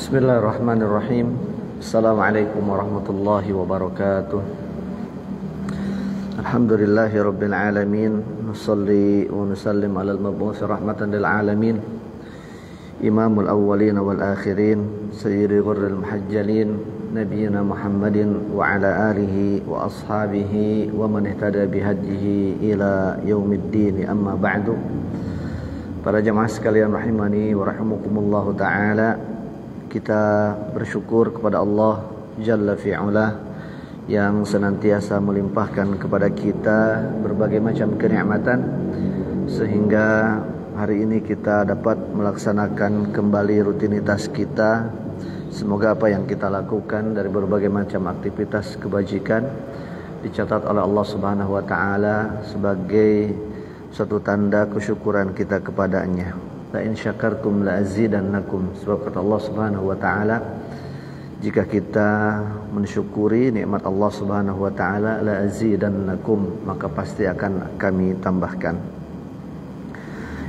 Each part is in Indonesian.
Bismillahirrahmanirrahim. Assalamualaikum warahmatullahi wabarakatuh. Alhamdulillahi rabbil alamin. Nusalli wa nusallim ala al-mab'uts rahmatan lil alamin. Imamul awwalin wal akhirin, sayyidi ghurril muhajjalin, nabiyina Muhammadin wa ala alihi wa ashabihi wa man ihtada bihadihi ila yaumiddin. Amma ba'du. Para jemaah sekalian rahimani wa rahimakumullah taala, kita bersyukur kepada Allah Jalla fi'ala yang senantiasa melimpahkan kepada kita berbagai macam kenikmatan sehingga hari ini kita dapat melaksanakan kembali rutinitas kita. Semoga apa yang kita lakukan dari berbagai macam aktivitas kebajikan dicatat oleh Allah Subhanahu wa taala sebagai suatu tanda kesyukuran kita kepadanya. La in syakartum la azidannakum. Sebab kata Allah Subhanahu wa taala, jika kita mensyukuri nikmat Allah Subhanahu wa taala, la azidannakum, maka pasti akan kami tambahkan.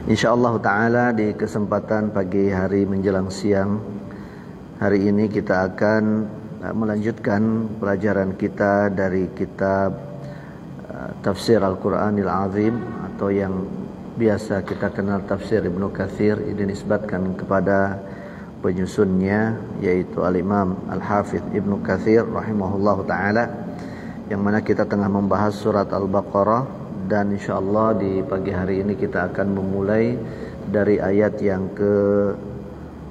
Insyaallah taala di kesempatan pagi hari menjelang siang hari ini kita akan melanjutkan pelajaran kita dari kitab Tafsir Al-Quranil Azim, atau yang biasa kita kenal tafsir Ibnu Katsir, dinisbatkan kepada penyusunnya yaitu Al-Imam Al-Hafidh Ibnu Katsir rahimahullahu taala, yang mana kita tengah membahas surat Al-Baqarah, dan insyaallah di pagi hari ini kita akan memulai dari ayat yang ke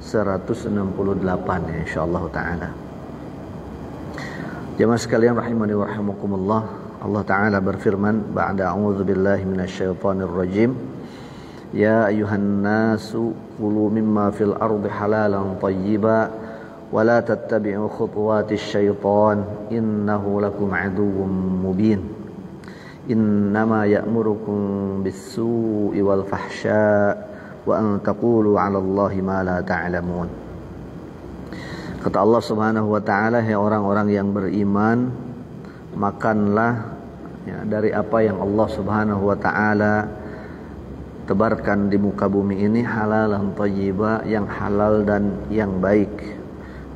168 ya, insyaallah taala. Jemaah sekalian rahimani wa rahimakumullah, Allah taala berfirman ba'da a'udzu billahi minasyaitonir rajim, ya ayuhan nasu kulu mimma fil ardi halalan thayyiba wa la tattabi'u khutuwatis syaitan innahu lakum aduwwum mubin innama ya'murukum bis-su'i wal fahsya wa an taqulu 'ala Allahi ma la ta'lamun. Kata Allah Subhanahu wa taala, hai orang-orang yang beriman, makanlah ya, dari apa yang Allah Subhanahu wa taala tebarkan di muka bumi ini, halalan thayyiba, yang halal dan yang baik,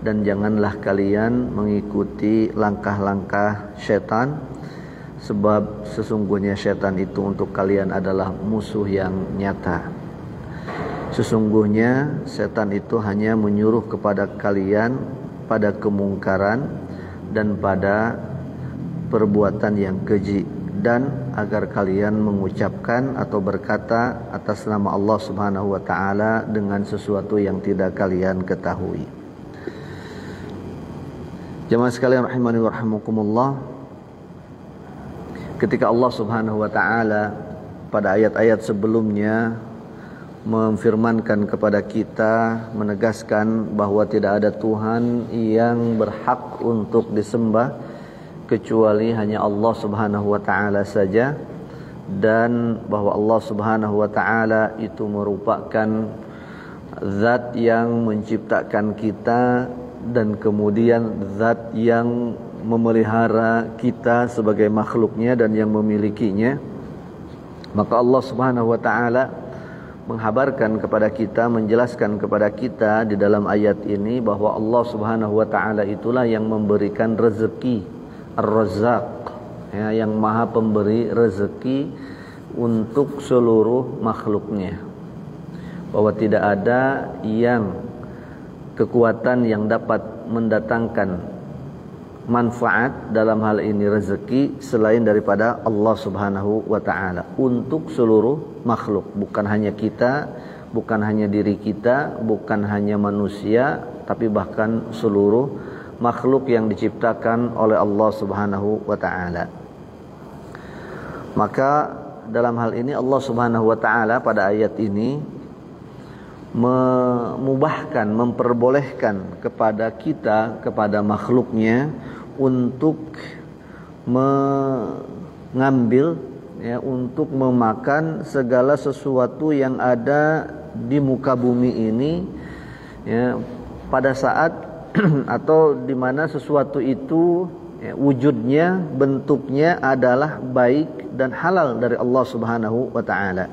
dan janganlah kalian mengikuti langkah-langkah setan, sebab sesungguhnya setan itu untuk kalian adalah musuh yang nyata. Sesungguhnya setan itu hanya menyuruh kepada kalian pada kemungkaran dan pada perbuatan yang keji, dan agar kalian mengucapkan atau berkata atas nama Allah Subhanahu wa taala dengan sesuatu yang tidak kalian ketahui. Jemaah sekalian rahimani wa rahimakumullah, ketika Allah Subhanahu wa taala pada ayat-ayat sebelumnya memfirmankan kepada kita, menegaskan bahwa tidak ada Tuhan yang berhak untuk disembah kecuali hanya Allah Subhanahu wa taala saja, dan bahwa Allah Subhanahu wa taala itu merupakan zat yang menciptakan kita dan kemudian zat yang memelihara kita sebagai makhluknya dan yang memilikinya. Maka Allah Subhanahu wa taala menghabarkan kepada kita, menjelaskan kepada kita di dalam ayat ini bahwa Allah Subhanahu wa taala itulah yang memberikan rezeki, Ar-Razzaq ya, yang maha pemberi rezeki untuk seluruh makhluknya. Bahwa tidak ada yang kekuatan yang dapat mendatangkan manfaat dalam hal ini rezeki selain daripada Allah Subhanahu wa taala untuk seluruh makhluk, bukan hanya kita, bukan hanya diri kita, bukan hanya manusia, tapi bahkan seluruh makhluk yang diciptakan oleh Allah Subhanahu wa taala. Maka dalam hal ini Allah Subhanahu wa taala pada ayat ini memubahkan, memperbolehkan kepada kita, kepada makhluknya untuk mengambil ya, untuk memakan segala sesuatu yang ada di muka bumi ini ya, pada saat atau di mana sesuatu itu ya, wujudnya, bentuknya adalah baik dan halal dari Allah Subhanahu wa taala.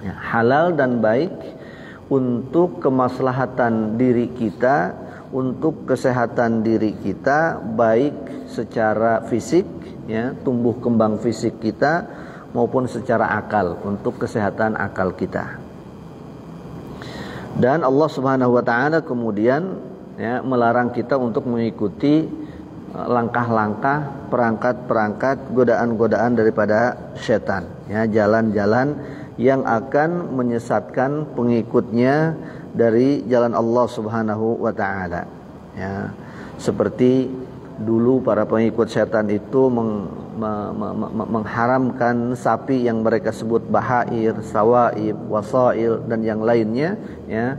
Ya, halal dan baik untuk kemaslahatan diri kita, untuk kesehatan diri kita, baik secara fisik, ya, tumbuh kembang fisik kita, maupun secara akal, untuk kesehatan akal kita. Dan Allah Subhanahu wa taala kemudian, ya, melarang kita untuk mengikuti langkah-langkah, perangkat-perangkat, godaan-godaan daripada setan, ya, jalan-jalan yang akan menyesatkan pengikutnya dari jalan Allah Subhanahu wa taala. Ya, seperti dulu para pengikut setan itu mengharamkan sapi yang mereka sebut bahair, sawaib, wasail dan yang lainnya, ya,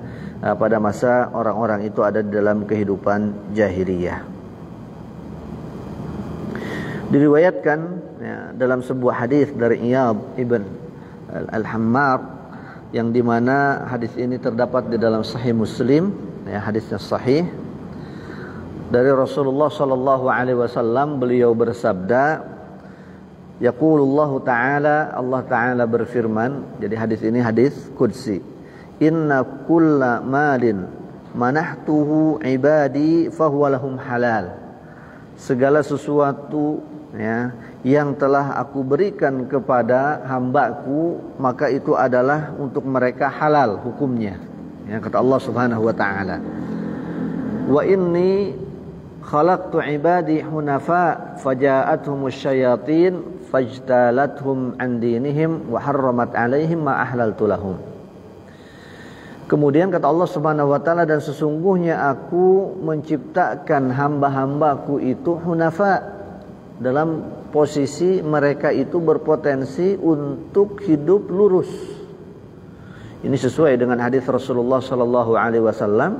pada masa orang-orang itu ada di dalam kehidupan jahiliyah. Diriwayatkan, ya, dalam sebuah hadis dari Iyad ibn Al-Hammar, yang dimana hadis ini terdapat di dalam Sahih Muslim, ya, hadisnya sahih, dari Rasulullah sallallahu alaihi wasallam. Beliau bersabda, yaqulullahu ta'ala, Allah Ta'ala berfirman. Jadi hadis ini hadis qudsi. Inna kulla malin manahtuhu ibadi fahuwa lahum halal. Segala sesuatu, ya, yang telah aku berikan kepada hambaku, maka itu adalah untuk mereka halal hukumnya, ya, kata Allah Subhanahu wa taala. Wa inni khalaqtu ibadi hunafa faja'atuhumus syayatin fajtalathum an dinihim wa harramat alaihim ma ahlaltu lahum. Kemudian kata Allah Subhanahu wa taala, dan sesungguhnya aku menciptakan hamba-hambaku itu hunafa, dalam posisi mereka itu berpotensi untuk hidup lurus. Ini sesuai dengan hadis Rasulullah sallallahu alaihi wasallam.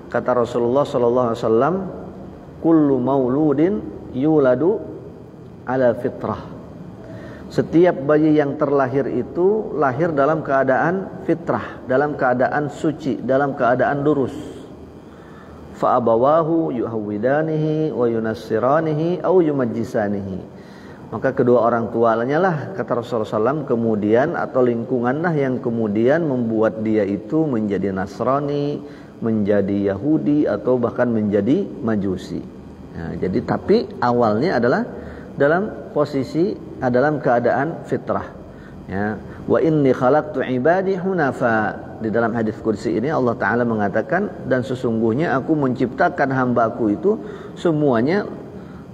Kata Rasulullah sallallahu alaihi wasallam, kullu mauludin yuladu ala fitrah. Setiap bayi yang terlahir itu lahir dalam keadaan fitrah, dalam keadaan suci, dalam keadaan lurus. Fa abawahu yuhawwidanihi wa yunassiranihi au yumajjisanihi. Maka kedua orang tuanya lah, kata Rasulullah SAW, kemudian atau lingkunganlah yang kemudian membuat dia itu menjadi Nasrani, menjadi Yahudi, atau bahkan menjadi Majusi. Nah, jadi tapi awalnya adalah dalam posisi, dalam keadaan fitrah, ya. Wa inni khalaqtu ibadi hunafa. Di dalam hadis qudsi ini Allah Ta'ala mengatakan, dan sesungguhnya aku menciptakan hambaku itu semuanya,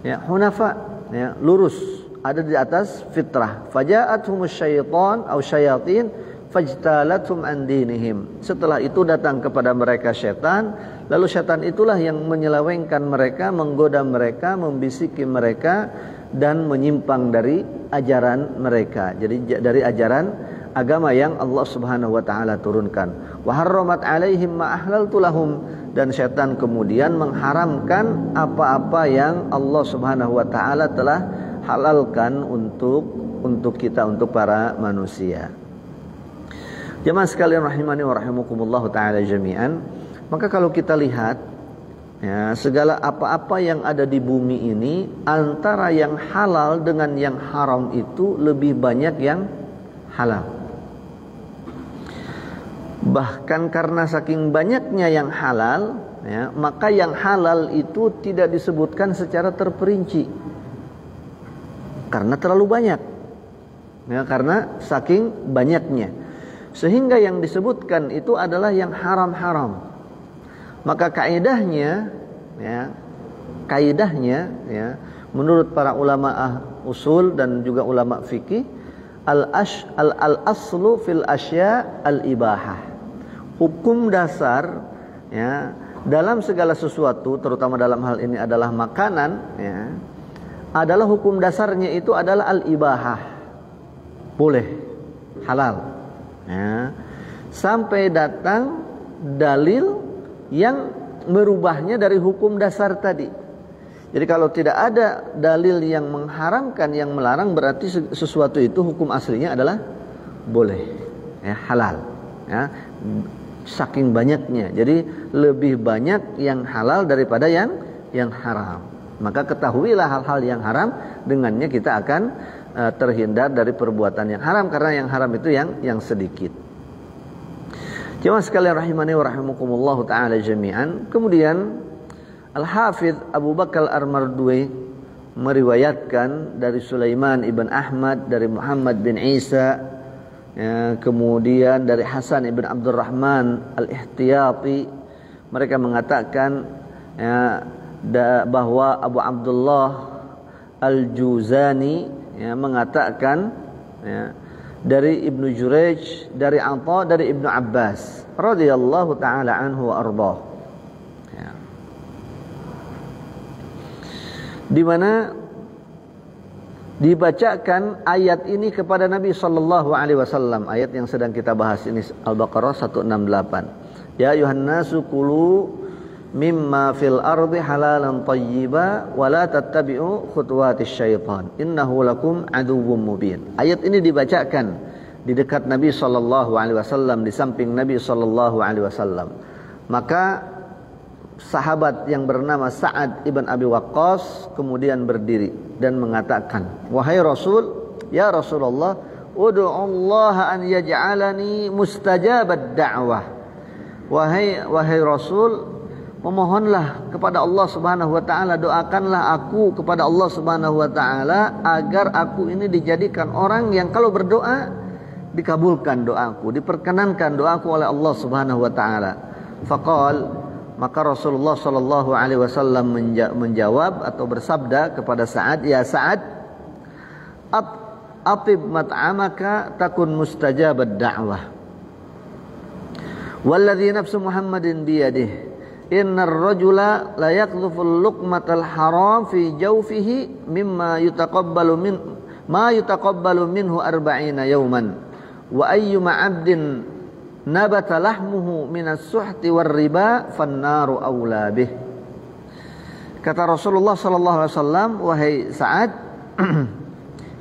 ya, hunafa, ya, lurus, ada di atas fitrah. Faja'athumus syaitan au syayatin fajtalathum an dinihim. Setelah itu datang kepada mereka syaitan, lalu syaitan itulah yang menyelewengkan mereka, menggoda mereka, membisiki mereka, dan menyimpang dari ajaran mereka. Jadi dari ajaran agama yang Allah Subhanahu wa taala turunkan. Wa harramat alaihim ma ahlaltu lahum, dan syaitan kemudian mengharamkan apa-apa yang Allah Subhanahu wa taala telah halalkan untuk kita, untuk para manusia. Jemaah sekalian rahimani wa rahimakumullah taala jami'an. Maka kalau kita lihat, ya, segala apa-apa yang ada di bumi ini, antara yang halal dengan yang haram itu lebih banyak yang halal. Bahkan karena saking banyaknya yang halal, ya, maka yang halal itu tidak disebutkan secara terperinci, karena terlalu banyak, ya, karena saking banyaknya, sehingga yang disebutkan itu adalah yang haram-haram. Maka kaidahnya, ya, menurut para ulama usul dan juga ulama fikih, al-aslu fil asya al-ibahah. Hukum dasar, ya, dalam segala sesuatu, terutama dalam hal ini adalah makanan, ya, adalah hukum dasarnya itu adalah al-ibahah, boleh, halal, ya, sampai datang dalil yang merubahnya dari hukum dasar tadi. Jadi kalau tidak ada dalil yang mengharamkan, yang melarang, berarti sesuatu itu hukum aslinya adalah boleh, ya, halal, ya. Saking banyaknya, jadi lebih banyak yang halal daripada yang haram. Maka ketahuilah hal-hal yang haram, dengannya kita akan terhindar dari perbuatan yang haram, karena yang haram itu yang sedikit. Jemaah sekalian rahimani wa rahimakumullah taala jami'an. Kemudian Al-Hafidz Abu Bakar Al-Marduwi meriwayatkan dari Sulaiman ibn Ahmad, dari Muhammad bin Isa, ya, kemudian dari Hasan ibn Abdurrahman Al-Ihtiyati, mereka mengatakan ya, bahwa Abu Abdullah Al-Juzani ya, mengatakan ya, dari Ibnu Jurayj, dari Atha, dari Ibnu Abbas radhiyallahu taala anhu wa ardhah, ya, di mana dibacakan ayat ini kepada Nabi sallallahu alaihi wasallam. Ayat yang sedang kita bahas ini Al-Baqarah 168. Ya ayuhan nasu kulu mimma fil ardi halalan thayyiba wa la tattabi'u khutuwatis syaitan innahu lakum aduwwum mubin. Ayat ini dibacakan di dekat Nabi sallallahu alaihi wasallam, di samping Nabi sallallahu alaihi wasallam. Maka sahabat yang bernama Sa'ad ibn Abi Waqqas kemudian berdiri dan mengatakan, wahai Rasul, ya Rasulullah, ud'ullaha an yaj'alani mustajabad da'wah. Wahai Rasul, memohonlah kepada Allah Subhanahu wa taala, doakanlah aku kepada Allah Subhanahu wa taala agar aku ini dijadikan orang yang kalau berdoa dikabulkan doaku, diperkenankan doaku oleh Allah Subhanahu wa taala. Faqal, maka Rasulullah sallallahu alaihi wasallam menjawab atau bersabda kepada Sa'ad, ya Sa'ad, atib mat'amaka takun mustajabad da'wah. Walladzi nafsu Muhammadin biyadihi innar rajula la yaqdhuful luqmatal haram fi jawfihi mimma yutaqabbalu minhu 40 yawman wa ayyuma 'abdin nabata lahmuhu minas suhti war riba fannaru aula bih. Kata Rasulullah sallallahu alaihi wasallam, wahai Sa'ad,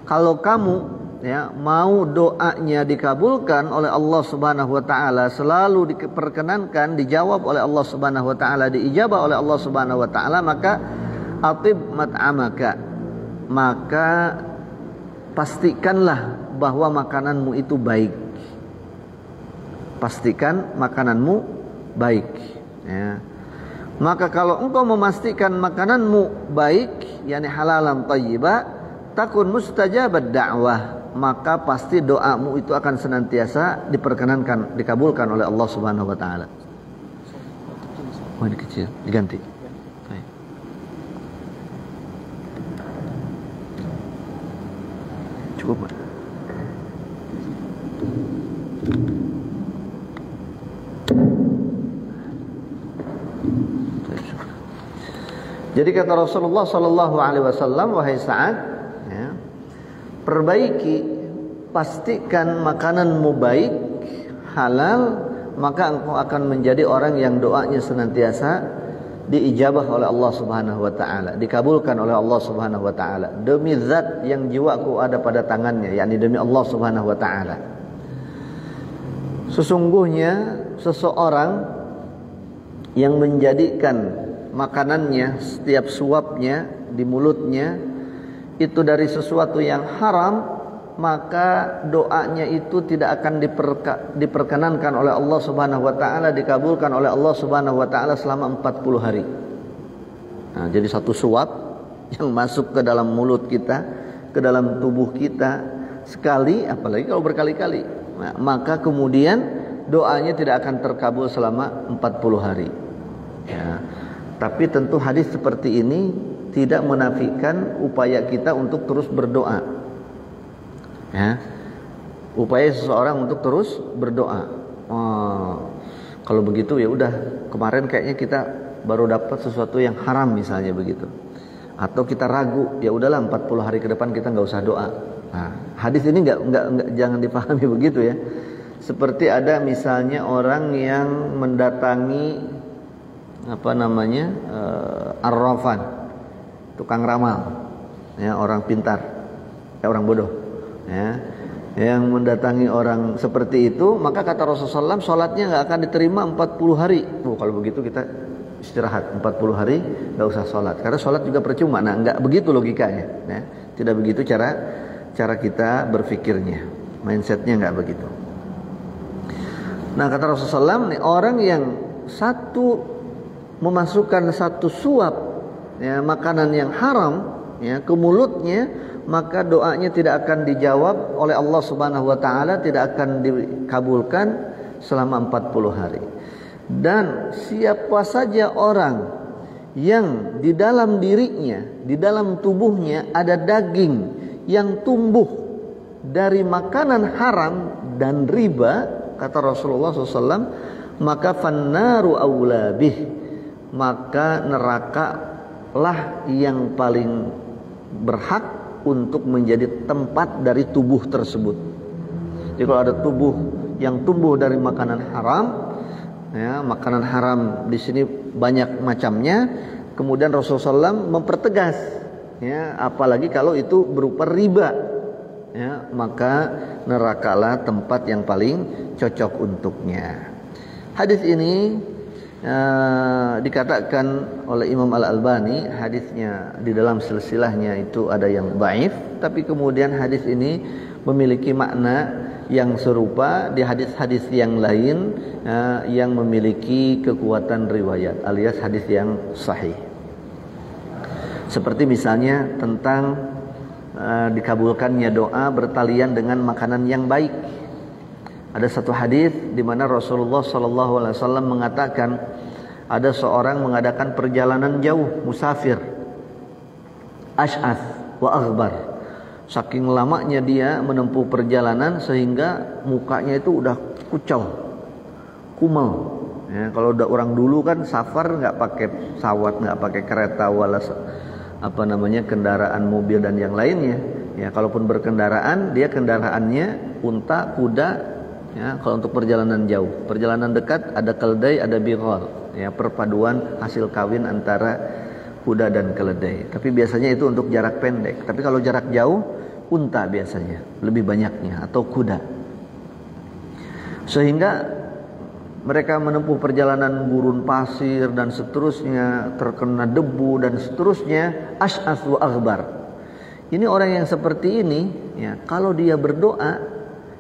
kalau kamu ya mau doanya dikabulkan oleh Allah Subhanahu wa taala, selalu diperkenankan, dijawab oleh Allah Subhanahu wa taala, diijabah oleh Allah Subhanahu wa taala, maka atib mat'amaka, maka pastikanlah bahwa makananmu itu baik. Pastikan makananmu baik, ya. Maka kalau engkau memastikan makananmu baik, yakni halalan thayyiba, takun mustajabad da'wah, maka pasti doamu itu akan senantiasa diperkenankan, dikabulkan oleh Allah Subhanahu wa taala. Oh, ini kecil, diganti. Baik. Cukup, Pak. Jadi kata Rasulullah sallallahu alaihi wasallam, wahai Sa'ad, ya, perbaiki, pastikan makananmu baik, halal, maka engkau akan menjadi orang yang doanya senantiasa diijabah oleh Allah Subhanahu wa taala, dikabulkan oleh Allah Subhanahu wa taala, demi zat yang jiwaku ada pada tangannya, yakni demi Allah Subhanahu wa taala. Sesungguhnya seseorang yang menjadikan makanannya, setiap suapnya di mulutnya itu dari sesuatu yang haram, maka doanya itu tidak akan diperkenankan oleh Allah Subhanahu wa taala, dikabulkan oleh Allah Subhanahu wa taala selama 40 hari. Nah, jadi satu suap yang masuk ke dalam mulut kita, ke dalam tubuh kita sekali, apalagi kalau berkali-kali, nah, maka kemudian doanya tidak akan terkabul selama 40 hari. Ya. Tapi tentu hadis seperti ini tidak menafikan upaya kita untuk terus berdoa. Ya. Upaya seseorang untuk terus berdoa. Oh, kalau begitu ya udah, kemarin kayaknya kita baru dapat sesuatu yang haram misalnya begitu. Atau kita ragu, ya udahlah 40 hari ke depan kita nggak usah doa. Nah, hadis ini nggak jangan dipahami begitu ya. Seperti ada misalnya orang yang mendatangi arrafan, tukang ramal, ya, orang pintar, ya, orang bodoh, ya, yang mendatangi orang seperti itu, maka kata Rasulullah SAW, sholatnya nggak akan diterima 40 hari. Kalau begitu kita istirahat 40 hari, nggak usah sholat, karena sholat juga percuma. Nah, nggak begitu logikanya, ya. Tidak begitu cara kita berpikirnya, mindsetnya nggak begitu. Nah, kata Rasulullah SAW, nih, orang yang satu memasukkan satu suap ya, makanan yang haram ya, ke mulutnya, maka doanya tidak akan dijawab oleh Allah Subhanahu wa taala, tidak akan dikabulkan selama 40 hari. Dan siapa saja orang yang di dalam dirinya, di dalam tubuhnya ada daging yang tumbuh dari makanan haram dan riba, kata Rasulullah SAW, maka fannaru aula bih, maka neraka lah yang paling berhak untuk menjadi tempat dari tubuh tersebut. Jadi kalau ada tubuh yang tumbuh dari makanan haram, ya, makanan haram di sini banyak macamnya. Kemudian Rasulullah SAW mempertegas, ya, apalagi kalau itu berupa riba, ya, maka nerakalah tempat yang paling cocok untuknya. Hadis ini dikatakan oleh Imam Al-Albani, hadisnya di dalam silsilahnya itu ada yang dhaif, tapi kemudian hadis ini memiliki makna yang serupa di hadis-hadis yang lain yang memiliki kekuatan riwayat alias hadis yang sahih. Seperti misalnya tentang dikabulkannya doa bertalian dengan makanan yang baik. Ada satu hadis di mana Rasulullah SAW mengatakan ada seorang mengadakan perjalanan jauh, musafir, ash'ath wa aghbar. Saking lamanya dia menempuh perjalanan sehingga mukanya itu udah kucel, kumel. Ya, kalau udah orang dulu kan safar nggak pakai pesawat, nggak pakai kereta, walas kendaraan mobil dan yang lainnya. Ya, kalaupun berkendaraan, dia kendaraannya unta, kuda. Ya, kalau untuk perjalanan jauh, perjalanan dekat ada keledai, ada bighal, ya, perpaduan hasil kawin antara kuda dan keledai. Tapi biasanya itu untuk jarak pendek. Tapi kalau jarak jauh, unta biasanya lebih banyaknya atau kuda. Sehingga mereka menempuh perjalanan gurun pasir dan seterusnya, terkena debu dan seterusnya, ash'ath wa aghbar. Ini orang yang seperti ini, ya, kalau dia berdoa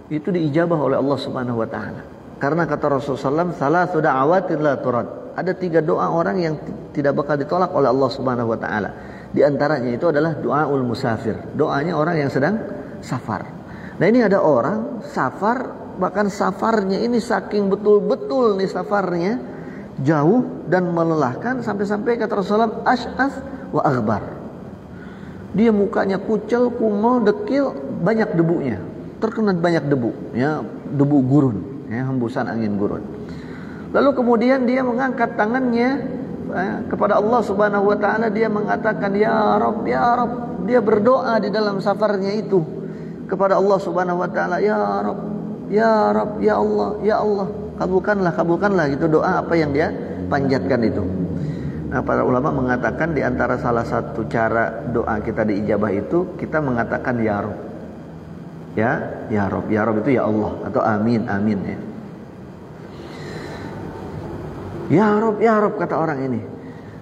itu diijabah oleh Allah Subhanahu wa taala. Karena kata Rasulullah SAW, salatu da'awatin la turad. Ada 3 doa orang yang tidak bakal ditolak oleh Allah Subhanahu wa taala. Di antaranya itu adalah doaul musafir, doanya orang yang sedang safar. Nah, ini ada orang safar, bahkan safarnya ini saking betul-betul nih safarnya jauh dan melelahkan sampai-sampai kata Rasulullah ash'ath wa aghbar. Dia mukanya kucel, kumel, dekil, banyak debunya. Terkena banyak debu, ya, debu gurun, ya, hembusan angin gurun. Lalu kemudian dia mengangkat tangannya kepada Allah Subhanahu wa taala, dia mengatakan ya Rabb, ya Rabb. Dia berdoa di dalam safarnya itu kepada Allah Subhanahu wa taala, ya Rabb, ya Rabb, ya Allah, ya Allah. Kabulkanlah gitu doa apa yang dia panjatkan itu. Nah, para ulama mengatakan di antara salah satu cara doa kita diijabah itu kita mengatakan ya Rabb. Ya Rabb, ya Rabb itu ya Allah atau amin, amin, ya. Ya Rabb kata orang ini.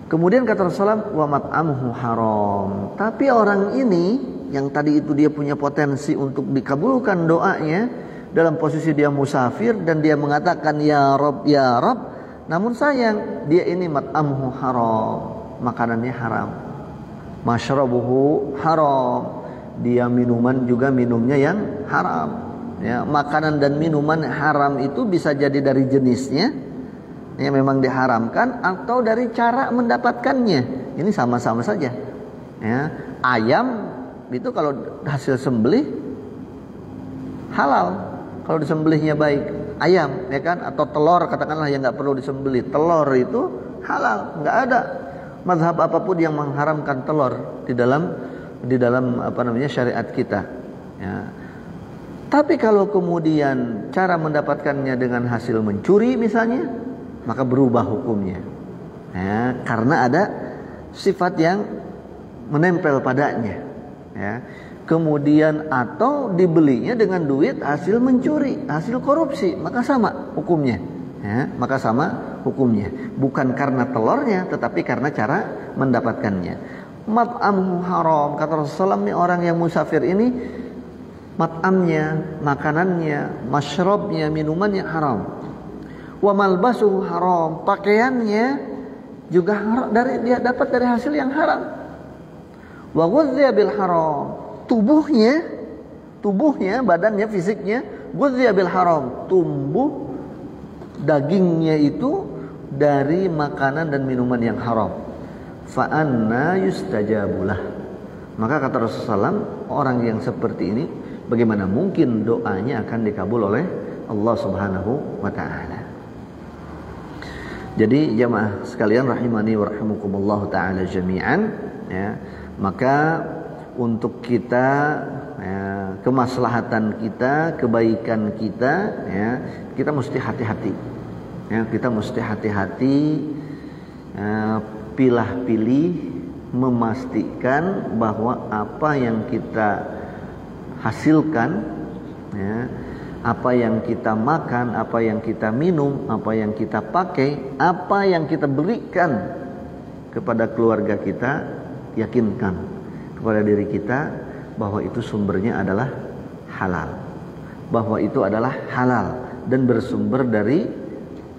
Kemudian kata Rasulullah wa mat'amuhu haram. Tapi orang ini yang tadi itu dia punya potensi untuk dikabulkan doanya dalam posisi dia musafir dan dia mengatakan ya Rabb, ya Rabb. Namun sayang dia ini mat'amuhu haram, makanannya haram. Masyrabuhu haram. Dia minuman juga minumnya yang haram, ya, makanan dan minuman haram itu bisa jadi dari jenisnya yang memang diharamkan atau dari cara mendapatkannya. Ini sama-sama saja, ya. Ayam itu kalau hasil sembelih halal kalau disembelihnya baik, ayam, ya kan, atau telur katakanlah yang nggak perlu disembelih, telur itu halal, nggak ada mazhab apapun yang mengharamkan telur di dalam syariat kita, ya. Tapi kalau kemudian cara mendapatkannya dengan hasil mencuri misalnya, maka berubah hukumnya, ya, karena ada sifat yang menempel padanya, ya. Kemudian atau dibelinya dengan duit hasil mencuri, hasil korupsi, maka sama hukumnya, ya, maka sama hukumnya, bukan karena telurnya tetapi karena cara mendapatkannya. Mat'amhu haram, kata Rasulullah, ini orang yang musafir ini mat'amnya, makanannya, masyrabnya, minumannya haram. Wa malbasuhu haram, pakaiannya juga haram, dia dapat dari hasil yang haram. Wa ghuzziya bil haram, tubuhnya, badannya, fisiknya, ghuzziya bil haram, tumbuh dagingnya itu dari makanan dan minuman yang haram. Fa anna yustajabulah. Maka kata Rasulullah SAW, orang yang seperti ini bagaimana mungkin doanya akan dikabul oleh Allah Subhanahu wa taala. Jadi jamaah sekalian rahimani wa rahimakumullah taala jami'an, ya, maka untuk kita, ya, kemaslahatan kita, kebaikan kita, ya, kita mesti hati-hati. Ya, kita mesti hati-hati, pilih-pilih, memastikan bahwa apa yang kita hasilkan, ya, apa yang kita makan, apa yang kita minum, apa yang kita pakai, apa yang kita berikan kepada keluarga kita, yakinkan kepada diri kita bahwa itu sumbernya adalah halal, bahwa itu adalah halal dan bersumber dari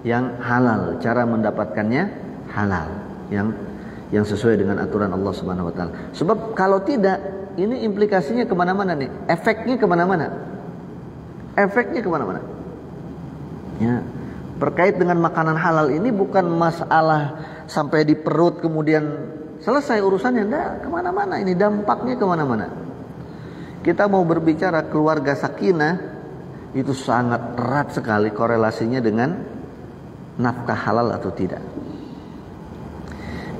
yang halal, cara mendapatkannya halal, yang sesuai dengan aturan Allah Subhanahu wa taala. Sebab kalau tidak, ini implikasinya kemana-mana nih, efeknya kemana-mana. Ya, terkait dengan makanan halal ini bukan masalah sampai di perut kemudian selesai urusannya, enggak, kemana-mana ini, dampaknya kemana-mana. Kita mau berbicara keluarga sakinah, itu sangat erat sekali korelasinya dengan nafkah halal atau tidak.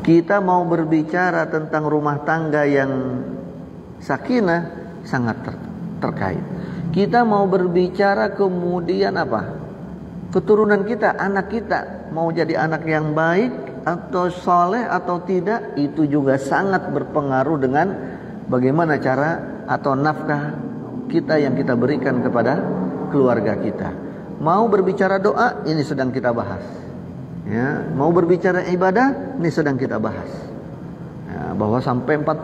Kita mau berbicara tentang rumah tangga yang sakinah, sangat terkait. Kita mau berbicara kemudian apa? Keturunan kita, anak kita mau jadi anak yang baik atau soleh atau tidak, itu juga sangat berpengaruh dengan bagaimana cara atau nafkah kita yang kita berikan kepada keluarga kita. Mau berbicara doa, ini sedang kita bahas. Ya, mau berbicara ibadah, ini sedang kita bahas. Ya, bahwa sampai 40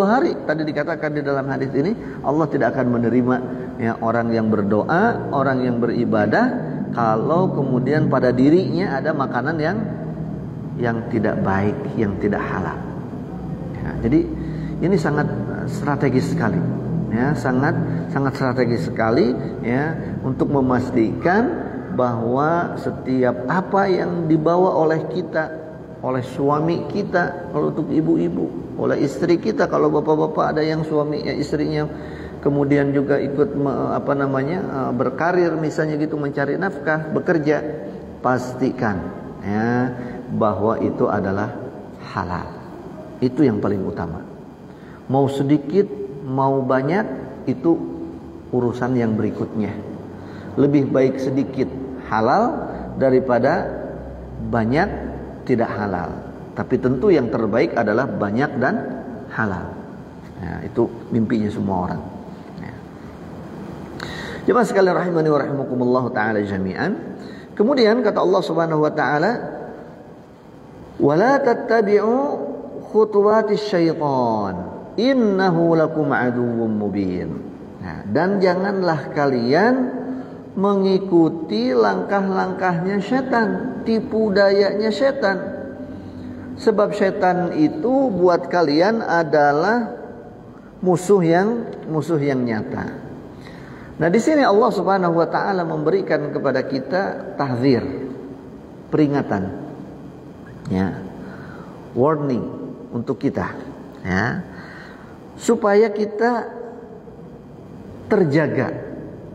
hari tadi dikatakan di dalam hadis ini, Allah tidak akan menerima, ya, orang yang berdoa, orang yang beribadah kalau kemudian pada dirinya ada makanan yang tidak baik, yang tidak halal. Ya, jadi ini sangat strategis sekali, ya, sangat strategis sekali, ya, untuk memastikan bahwa setiap apa yang dibawa oleh kita, oleh suami kita, kalau untuk ibu-ibu, oleh istri kita, kalau bapak-bapak ada yang suaminya, istrinya kemudian juga ikut berkarir misalnya gitu, mencari nafkah, bekerja, pastikan, ya, bahwa itu adalah halal. Itu yang paling utama. Mau sedikit, mau banyak, itu urusan yang berikutnya. Lebih baik sedikit halal daripada banyak tidak halal. Tapi tentu yang terbaik adalah banyak dan halal. Ya, itu mimpinya semua orang. Ya. Jemaah sekalian rahimani wa rahimakumullah taala jami'an. Kemudian kata Allah Subhanahu wa taala, "Wala tattabi'u khutuwatis syaitan, innahu lakum aduwwum mubin." Nah, dan janganlah kalian mengikuti langkah-langkahnya setan, tipu dayanya setan. Sebab setan itu buat kalian adalah musuh yang nyata. Nah, di sini Allah Subhanahu wa taala memberikan kepada kita tahzir, peringatan. Ya. Warning untuk kita, ya. Supaya kita terjaga,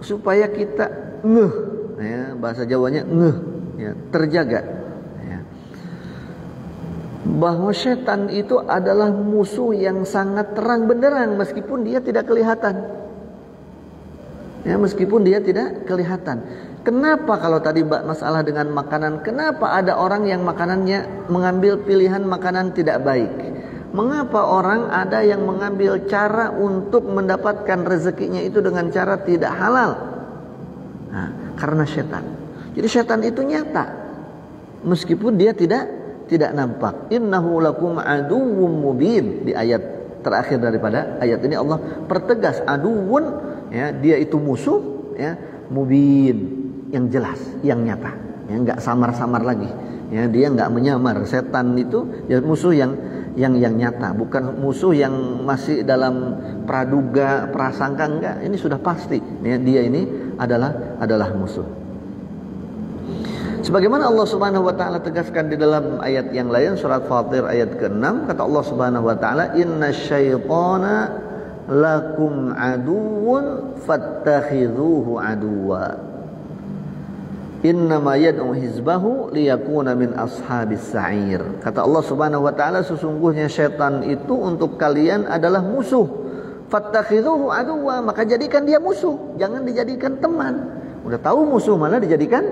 supaya kita ngeh, ya, bahasa Jawanya ngeh, ya, terjaga, ya. Bahwa setan itu adalah musuh yang sangat terang benderang meskipun dia tidak kelihatan. Ya, meskipun dia tidak kelihatan. Kenapa kalau tadi masalah dengan makanan, kenapa ada orang yang makanannya mengambil pilihan makanan tidak baik? Mengapa orang ada yang mengambil cara untuk mendapatkan rezekinya itu dengan cara tidak halal? Nah, karena setan. Jadi setan itu nyata, meskipun dia tidak nampak. Innahu lakum aduwwum mubin. Di ayat terakhir daripada ayat ini Allah pertegas aduwwun, ya, dia itu musuh, ya, mubin, yang jelas, yang nyata. ya nggak samar-samar lagi, ya dia nggak menyamar. Setan itu ya musuh yang nyata, bukan musuh yang masih dalam praduga, prasangka, enggak. Ini sudah pasti, ya, dia ini adalah musuh. Sebagaimana Allah Subhanahu wa taala tegaskan di dalam ayat yang lain, surat Fatir ayat ke-6, kata Allah Subhanahu wa taala, "Innasyaitana lakum aduwwun fattakhidhuhu aduwwa. Innama yad'u hizbahu liyakuna min ashabis sa'ir." Kata Allah Subhanahu wa taala, sesungguhnya syaitan itu untuk kalian adalah musuh. Fattakhidhuhu aduwwa, maka jadikan dia musuh, jangan dijadikan teman. Udah tahu musuh malah dijadikan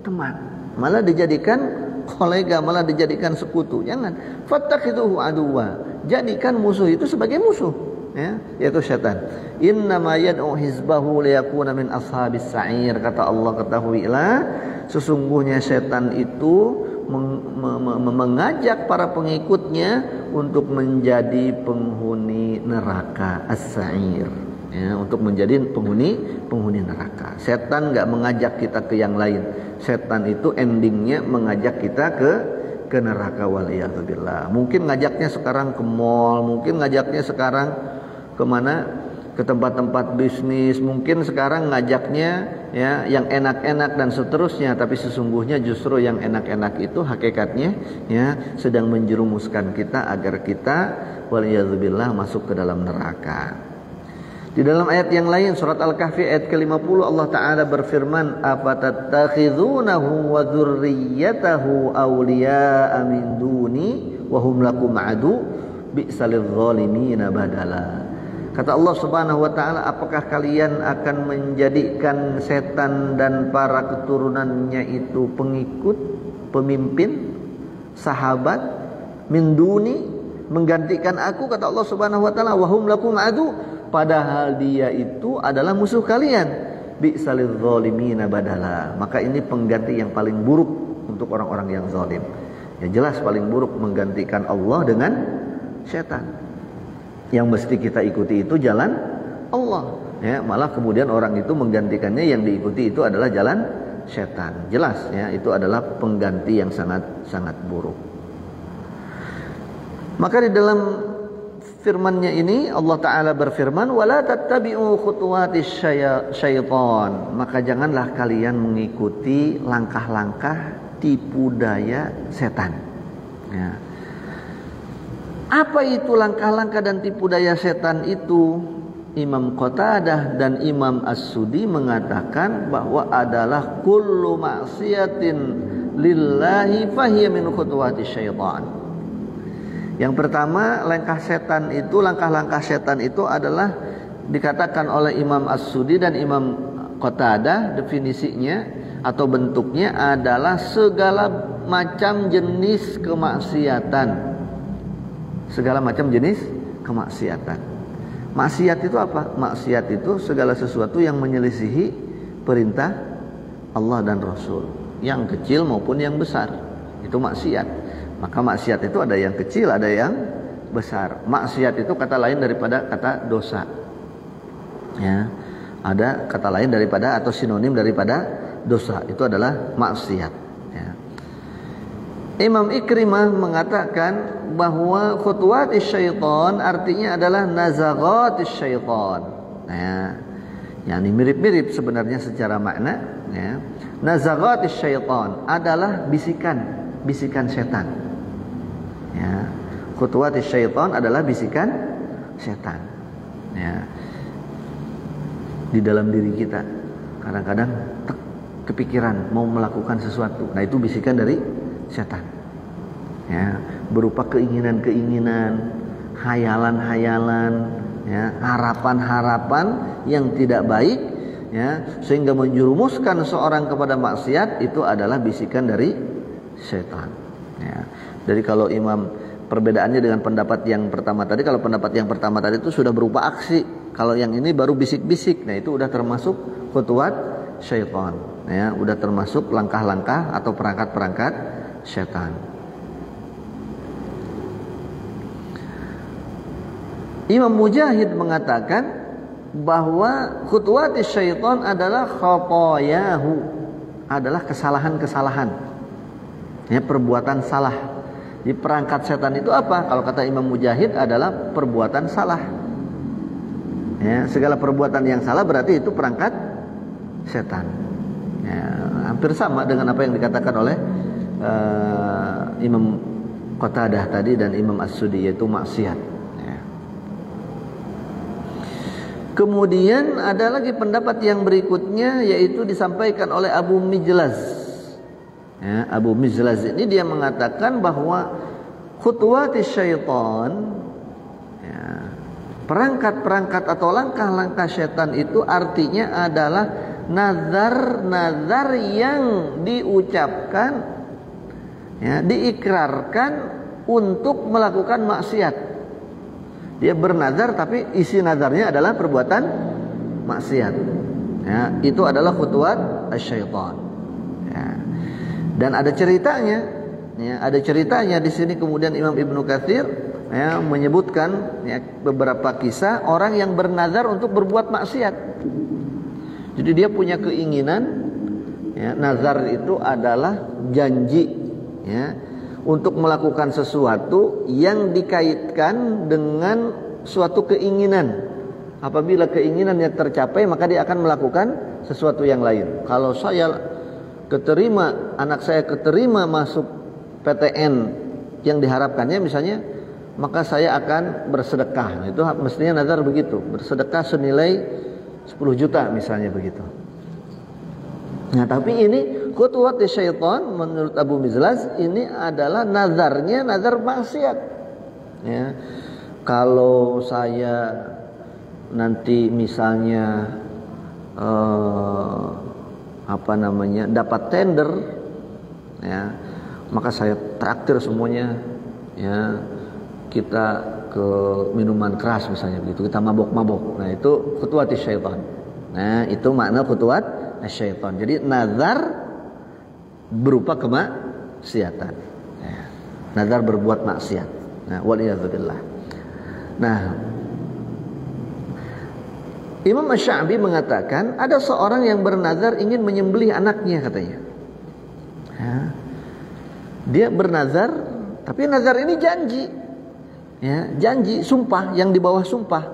teman, malah dijadikan kolega, malah dijadikan sekutu. Jangan. Fattakhidhuhu aduwwa, jadikan musuh itu sebagai musuh, ya, yaitu syaitan. Innama yad'u hizbahu liyakuna min ashabis sa'ir. Kata Allah, ketahuilah sesungguhnya syaitan itu mengajak para pengikutnya untuk menjadi penghuni neraka as-sa'ir, ya, untuk menjadi penghuni neraka. Setan enggak mengajak kita ke yang lain. Setan itu endingnya mengajak kita ke neraka, waliyadzubillah. Mungkin ngajaknya sekarang ke mall, mungkin ngajaknya sekarang kemana, ke tempat-tempat bisnis, mungkin sekarang ngajaknya ya yang enak-enak dan seterusnya. Tapi sesungguhnya justru yang enak-enak itu hakikatnya ya sedang menjerumuskan kita agar kita waliyadzubillah masuk ke dalam neraka. Di dalam ayat yang lain, surat Al-Kahfi ayat ke-50, Allah Ta'ala berfirman, "Afatattakhizunahu wa dzurriyyatahu awliya'a min duni wa hum lakum adu bi'salil zalimina badala." Kata Allah Subhanahu wa taala, apakah kalian akan menjadikan setan dan para keturunannya itu pengikut, pemimpin, sahabat, min duni, menggantikan aku? Kata Allah Subhanahu wa taala, wa hum lakum adu, padahal dia itu adalah musuh kalian. Bi'salil zalimina badala. Maka ini pengganti yang paling buruk untuk orang-orang yang zalim. Ya jelas paling buruk menggantikan Allah dengan setan. Yang mesti kita ikuti itu jalan Allah, ya, malah kemudian orang itu menggantikannya, yang diikuti itu adalah jalan setan. Jelas ya, itu adalah pengganti yang sangat buruk. Maka di dalam firman-Nya ini Allah Ta'ala berfirman, wala tattabi'u khutuwatis syaitan, maka janganlah kalian mengikuti langkah-langkah tipu daya setan, ya. Apa itu langkah-langkah dan tipu daya setan itu? Imam Qatadah dan Imam As-Sudi mengatakan bahwa adalah kullu ma'siyatin lillahi fahiya min khutuwati syaitan. Yang pertama, langkah langkah setan itu adalah dikatakan oleh Imam As-Sudi dan Imam Qatadah, definisinya atau bentuknya adalah segala macam jenis kemaksiatan. Segala macam jenis kemaksiatan. Maksiat itu apa? Maksiat itu segala sesuatu yang menyelisihi perintah Allah dan Rasul, yang kecil maupun yang besar. Itu maksiat. Maka maksiat itu ada yang kecil, ada yang besar. Maksiat itu kata lain daripada kata dosa, ya, ada kata lain daripada atau sinonim daripada dosa. Itu adalah maksiat, ya. Imam Ikrimah mengatakan bahwa khutuwatis syaitan artinya adalah nazaghatis syaitan. Nah, yang ini mirip-mirip sebenarnya secara makna, ya. Nazaghatis syaitan adalah bisikan setan. Ya. Khutuwatis syaitan adalah bisikan setan. Ya. Di dalam diri kita kadang-kadang kepikiran mau melakukan sesuatu. Nah, itu bisikan dari setan, ya, berupa keinginan-keinginan, hayalan-hayalan, ya, harapan-harapan yang tidak baik, ya, sehingga menjerumuskan seorang kepada maksiat. Itu adalah bisikan dari setan, ya. Jadi kalau perbedaannya dengan pendapat yang pertama tadi, kalau pendapat yang pertama tadi itu sudah berupa aksi, kalau yang ini baru bisik-bisik. Nah, itu udah termasuk khutuwat syaitan, ya, udah termasuk langkah-langkah atau perangkat-perangkat syaitan. Imam Mujahid mengatakan bahwa khutuwatis syaitan adalah khatayahu, adalah kesalahan-kesalahan, ya, perbuatan salah. Di perangkat setan itu apa? Kalau kata Imam Mujahid adalah perbuatan salah. Ya, segala perbuatan yang salah berarti itu perangkat setan. Ya, hampir sama dengan apa yang dikatakan oleh Imam Qatadah tadi dan Imam As-Sudi, yaitu maksiat. Ya. Kemudian ada lagi pendapat yang berikutnya, yaitu disampaikan oleh Abu Mijlaz. Ya, Abu Mijlaz ini dia mengatakan bahwa khutuwatis syaitan, ya, perangkat-perangkat atau langkah-langkah syaitan itu artinya adalah nazar-nazar yang diucapkan, ya, diikrarkan untuk melakukan maksiat. Dia bernazar tapi isi nazarnya adalah perbuatan maksiat. Ya, itu adalah khutuwat syaitan. Ya. Dan ada ceritanya, ya, ada ceritanya di sini. Kemudian Imam Ibnu Katsir, ya, menyebutkan, ya, beberapa kisah orang yang bernazar untuk berbuat maksiat. Jadi dia punya keinginan, ya, nazar itu adalah janji, ya, untuk melakukan sesuatu yang dikaitkan dengan suatu keinginan. Apabila keinginannya tercapai, maka dia akan melakukan sesuatu yang lain. Kalau saya keterima, anak saya keterima masuk PTN yang diharapkannya misalnya, maka saya akan bersedekah. Itu mestinya nazar begitu, bersedekah senilai 10 juta misalnya begitu. Nah, tapi ini khutuwat syaitan menurut Abu Mijlaz ini adalah nazarnya nazar maksiat. Ya. Kalau saya nanti misalnya dapat tender, ya, maka saya traktir semuanya, ya, kita ke minuman keras misalnya begitu, kita mabok-mabok. Nah, itu khutuwat syaitan. Nah, itu makna khutuwat syaitan. Jadi nazar berupa kemaksiatan, ya, nazar berbuat maksiat. Nah, waliyadzubillah. Nah, Imam Asy-Sya'bi mengatakan ada seorang yang bernazar ingin menyembelih anaknya katanya. Ya. Dia bernazar, tapi nazar ini janji, ya, janji sumpah yang di bawah sumpah.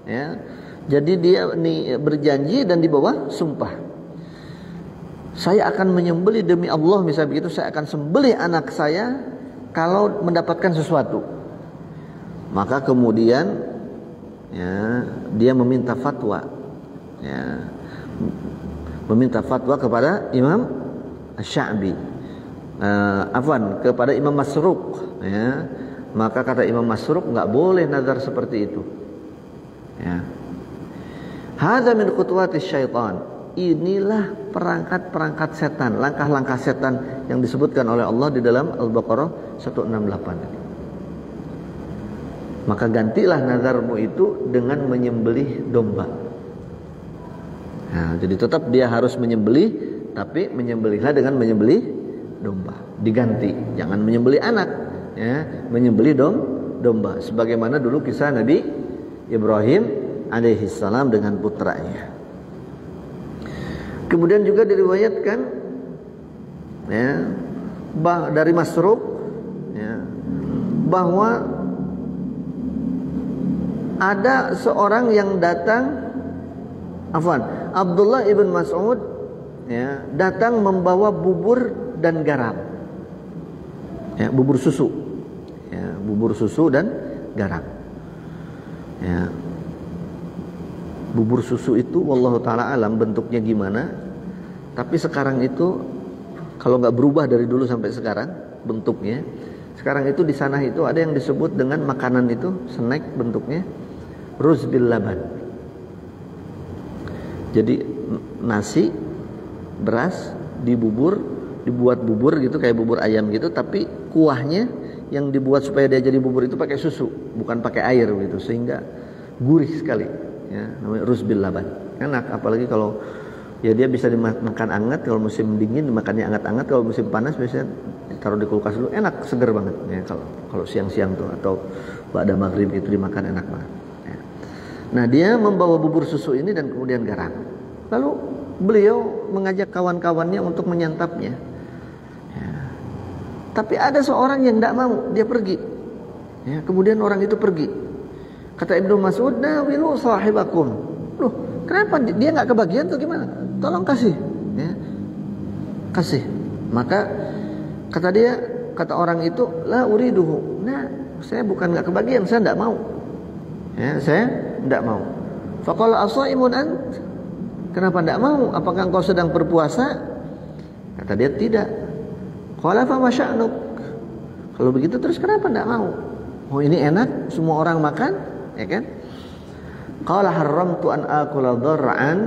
Ya. Jadi dia berjanji dan di bawah sumpah. Saya akan menyembelih demi Allah, misalnya begitu, saya akan sembelih anak saya kalau mendapatkan sesuatu. Maka kemudian, ya, dia meminta fatwa, ya, meminta fatwa kepada Imam Asy-Sya'bi, kepada Imam Masruq, ya. Maka kata Imam Masruq, enggak boleh nazar seperti itu, ya. Hadza min khutuwatis syaitan. Inilah perangkat-perangkat setan, langkah-langkah setan yang disebutkan oleh Allah di dalam Al-Baqarah 168. Maka gantilah nazarmu itu dengan menyembelih domba. Nah, jadi tetap dia harus menyembelih, tapi menyembelihlah dengan menyembelih domba. Diganti, jangan menyembelih anak, ya, menyembelih domba. Sebagaimana dulu kisah Nabi Ibrahim alaihissalam dengan putranya. Kemudian juga diriwayatkan, ya, dari Masruq, ya, bahwa ada seorang yang datang, Abdullah ibn Mas'ud, ya, datang membawa bubur dan garam, ya, bubur susu, ya, bubur susu dan garam, ya. Bubur susu itu wallahu ta'ala alam bentuknya gimana, tapi sekarang itu kalau nggak berubah dari dulu sampai sekarang bentuknya, sekarang itu di sana itu ada yang disebut dengan makanan itu, snack bentuknya ruz bil laban. Jadi nasi, beras dibuat bubur gitu, kayak bubur ayam gitu, tapi kuahnya yang dibuat supaya dia jadi bubur itu pakai susu, bukan pakai air gitu, sehingga gurih sekali. Ya, namanya ruz bil laban. Enak, apalagi kalau, ya, dia bisa dimakan hangat, kalau musim dingin dimakannya hangat-hangat, kalau musim panas biasanya ditaruh di kulkas dulu, enak, seger banget, ya, kalau siang-siang tuh atau ba'da maghrib itu dimakan enak banget, ya. Nah, dia membawa bubur susu ini dan kemudian garam. Lalu beliau mengajak kawan-kawannya untuk menyantapnya. Ya. Tapi ada seorang yang tidak mau, dia pergi. Ya, kemudian orang itu pergi. Kata Ibnu Mas'ud, nawilu sahibakum. Loh, kenapa dia nggak kebagian atau gimana? Tolong kasih. Ya. Kasih. Maka kata orang itu, la uriduhu. Nah, saya bukan nggak kebagian, saya tidak mau. Ya, saya tidak mau. Faqala ashaimun ant? Kenapa tidak mau? Apakah engkau sedang berpuasa? Kata dia, tidak. Qala fa ma sya'nuk? Kalau begitu terus kenapa tidak mau? Oh, ini enak, semua orang makan, ya kan? Qala haramtu an akula dhar'an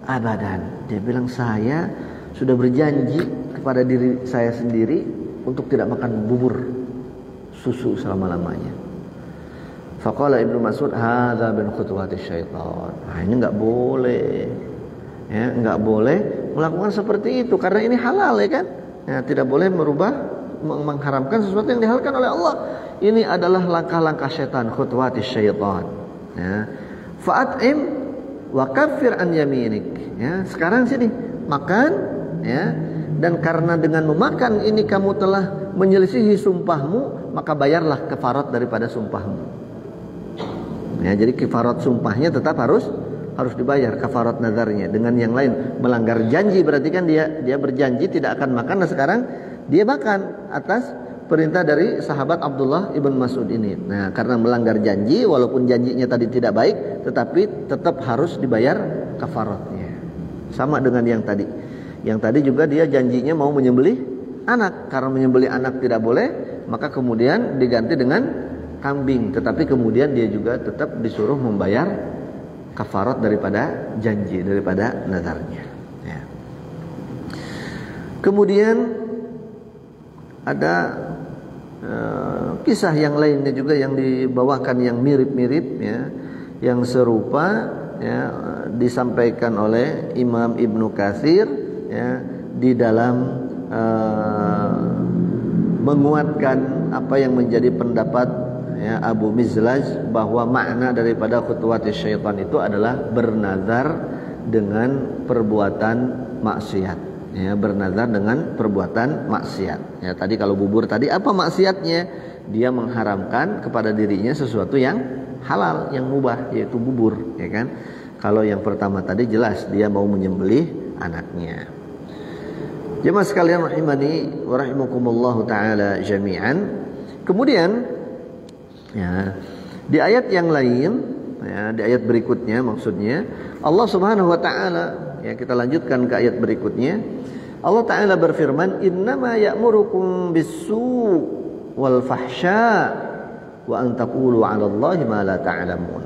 abadan. Dia bilang, saya sudah berjanji kepada diri saya sendiri untuk tidak makan bubur susu selama-lamanya. Faqala Ibnu Mas'ud, hadza min khutuwati syaitan. Nah, ini enggak boleh. Ya, enggak boleh melakukan seperti itu karena ini halal, ya kan? Ya, tidak boleh mengharamkan sesuatu yang dihalalkan oleh Allah. Ini adalah langkah-langkah syaitan, khutuwati syaitan. Ya. Fa'at'im wa kaffir an yaminik. Ya, sekarang sini makan, ya. Dan karena dengan memakan ini kamu telah menyelisihi sumpahmu, maka bayarlah kafarat daripada sumpahmu. Ya, jadi kafarat sumpahnya tetap harus dibayar, kafarat nazarnya. Dengan yang lain melanggar janji, berarti kan dia berjanji tidak akan makan, dan sekarang dia makan atas perintah dari sahabat Abdullah ibn Mas'ud ini. Nah, karena melanggar janji, walaupun janjinya tadi tidak baik, tetapi tetap harus dibayar kafaratnya. Sama dengan yang tadi. Yang tadi juga dia janjinya mau menyembelih anak. Karena menyembelih anak tidak boleh, maka kemudian diganti dengan kambing. Tetapi kemudian dia juga tetap disuruh membayar kafarat daripada janji, daripada nazarnya. Ya. Kemudian ada kisah yang lainnya juga yang dibawakan yang mirip-mirip, ya, yang serupa, ya, disampaikan oleh Imam Ibnu Katsir, ya, di dalam menguatkan apa yang menjadi pendapat, ya, Abu Mizlaj, bahwa makna daripada khutuwati syaitan itu adalah bernazar dengan perbuatan maksiat, ya, bernazar dengan perbuatan maksiat. Ya, tadi kalau bubur tadi apa maksiatnya? Dia mengharamkan kepada dirinya sesuatu yang halal, yang mubah, yaitu bubur, ya kan? Kalau yang pertama tadi jelas dia mau menyembelih anaknya. Jemaah sekalian rahimani wa rahimakumullah taala jami'an. Kemudian, ya, di ayat yang lain, ya, di ayat berikutnya maksudnya Allah Subhanahu wa taala, ya, kita lanjutkan ke ayat berikutnya. Allah taala berfirman, "Innama ya'murukum bis-su' wal fahsya wa an taqulu 'ala Allahi ma la ta'lamun."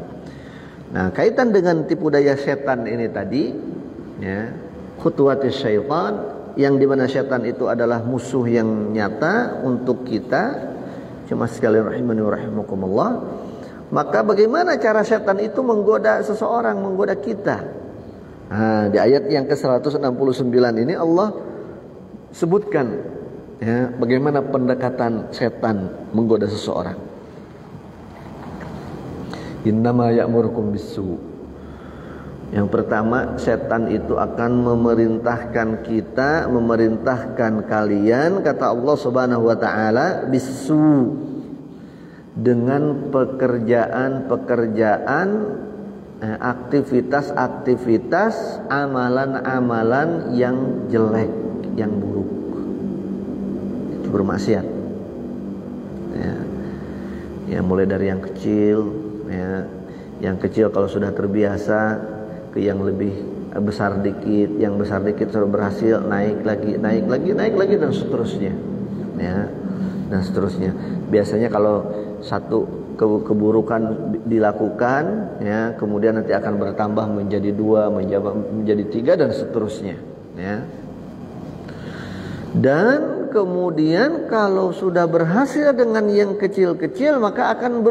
Nah, kaitan dengan tipu daya setan ini tadi, ya, khutuwatis syaitan, yang dimana setan itu adalah musuh yang nyata untuk kita. Cuma sekalian rahimani wa rahimakumullah, maka bagaimana cara setan itu menggoda seseorang, menggoda kita? Nah, di ayat yang ke-169 ini Allah sebutkan, ya, bagaimana pendekatan setan menggoda seseorang. Innama ya'murukum bis-su'. Yang pertama, setan itu akan memerintahkan kita, memerintahkan kalian, kata Allah Subhanahu wa taala, bisu, dengan pekerjaan-pekerjaan, aktivitas-aktivitas, amalan-amalan yang jelek, yang buruk. Itu bermaksiat. Ya. Ya, mulai dari yang kecil, ya. Yang kecil kalau sudah terbiasa, ke yang lebih besar dikit, yang besar dikit sudah berhasil, naik lagi dan seterusnya, ya, dan seterusnya. Biasanya kalau satu keburukan dilakukan, ya, kemudian nanti akan bertambah menjadi 2, menjadi 3 dan seterusnya, ya. Dan kemudian kalau sudah berhasil dengan yang kecil-kecil, maka akan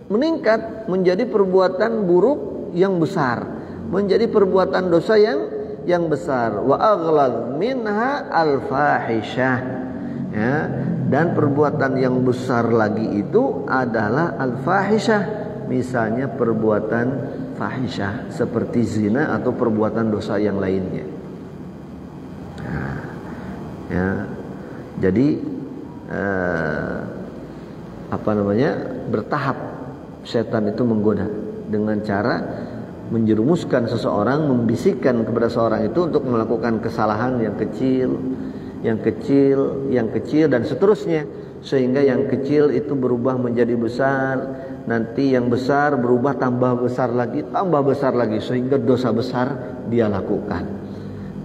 meningkat menjadi perbuatan buruk yang besar, menjadi perbuatan dosa yang besar. Wa aghlal minha al-fahisyah, ya, dan perbuatan yang besar lagi itu adalah al-fahisyah, misalnya perbuatan fahisyah seperti zina atau perbuatan dosa yang lainnya. Nah, ya, jadi bertahap setan itu menggoda dengan cara menjerumuskan seseorang, membisikkan kepada seorang itu untuk melakukan kesalahan yang kecil, dan seterusnya, sehingga yang kecil itu berubah menjadi besar, nanti yang besar berubah tambah besar lagi, sehingga dosa besar dia lakukan.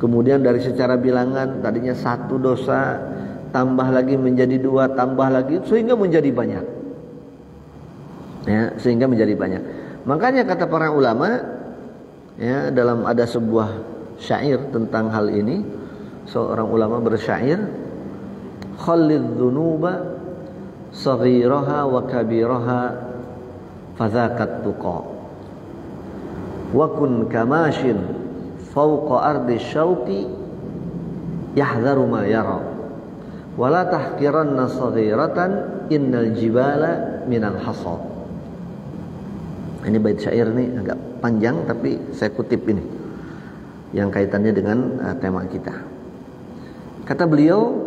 Kemudian dari secara bilangan tadinya 1 dosa, tambah lagi menjadi 2, tambah lagi, sehingga menjadi banyak. Ya, sehingga menjadi banyak. Makanya kata para ulama, ya, dalam ada sebuah syair tentang hal ini, seorang ulama bersyair, khallidz dzunuba saghiraha wa kabiraha fadzakat tuqa wa kun kamashin fawqa ardi syauqi yahdharu ma yara wa la tahqiranna saghiratan innal jibala minal hasad. Ini bait syair ini agak panjang, tapi saya kutip ini yang kaitannya dengan tema kita. Kata beliau,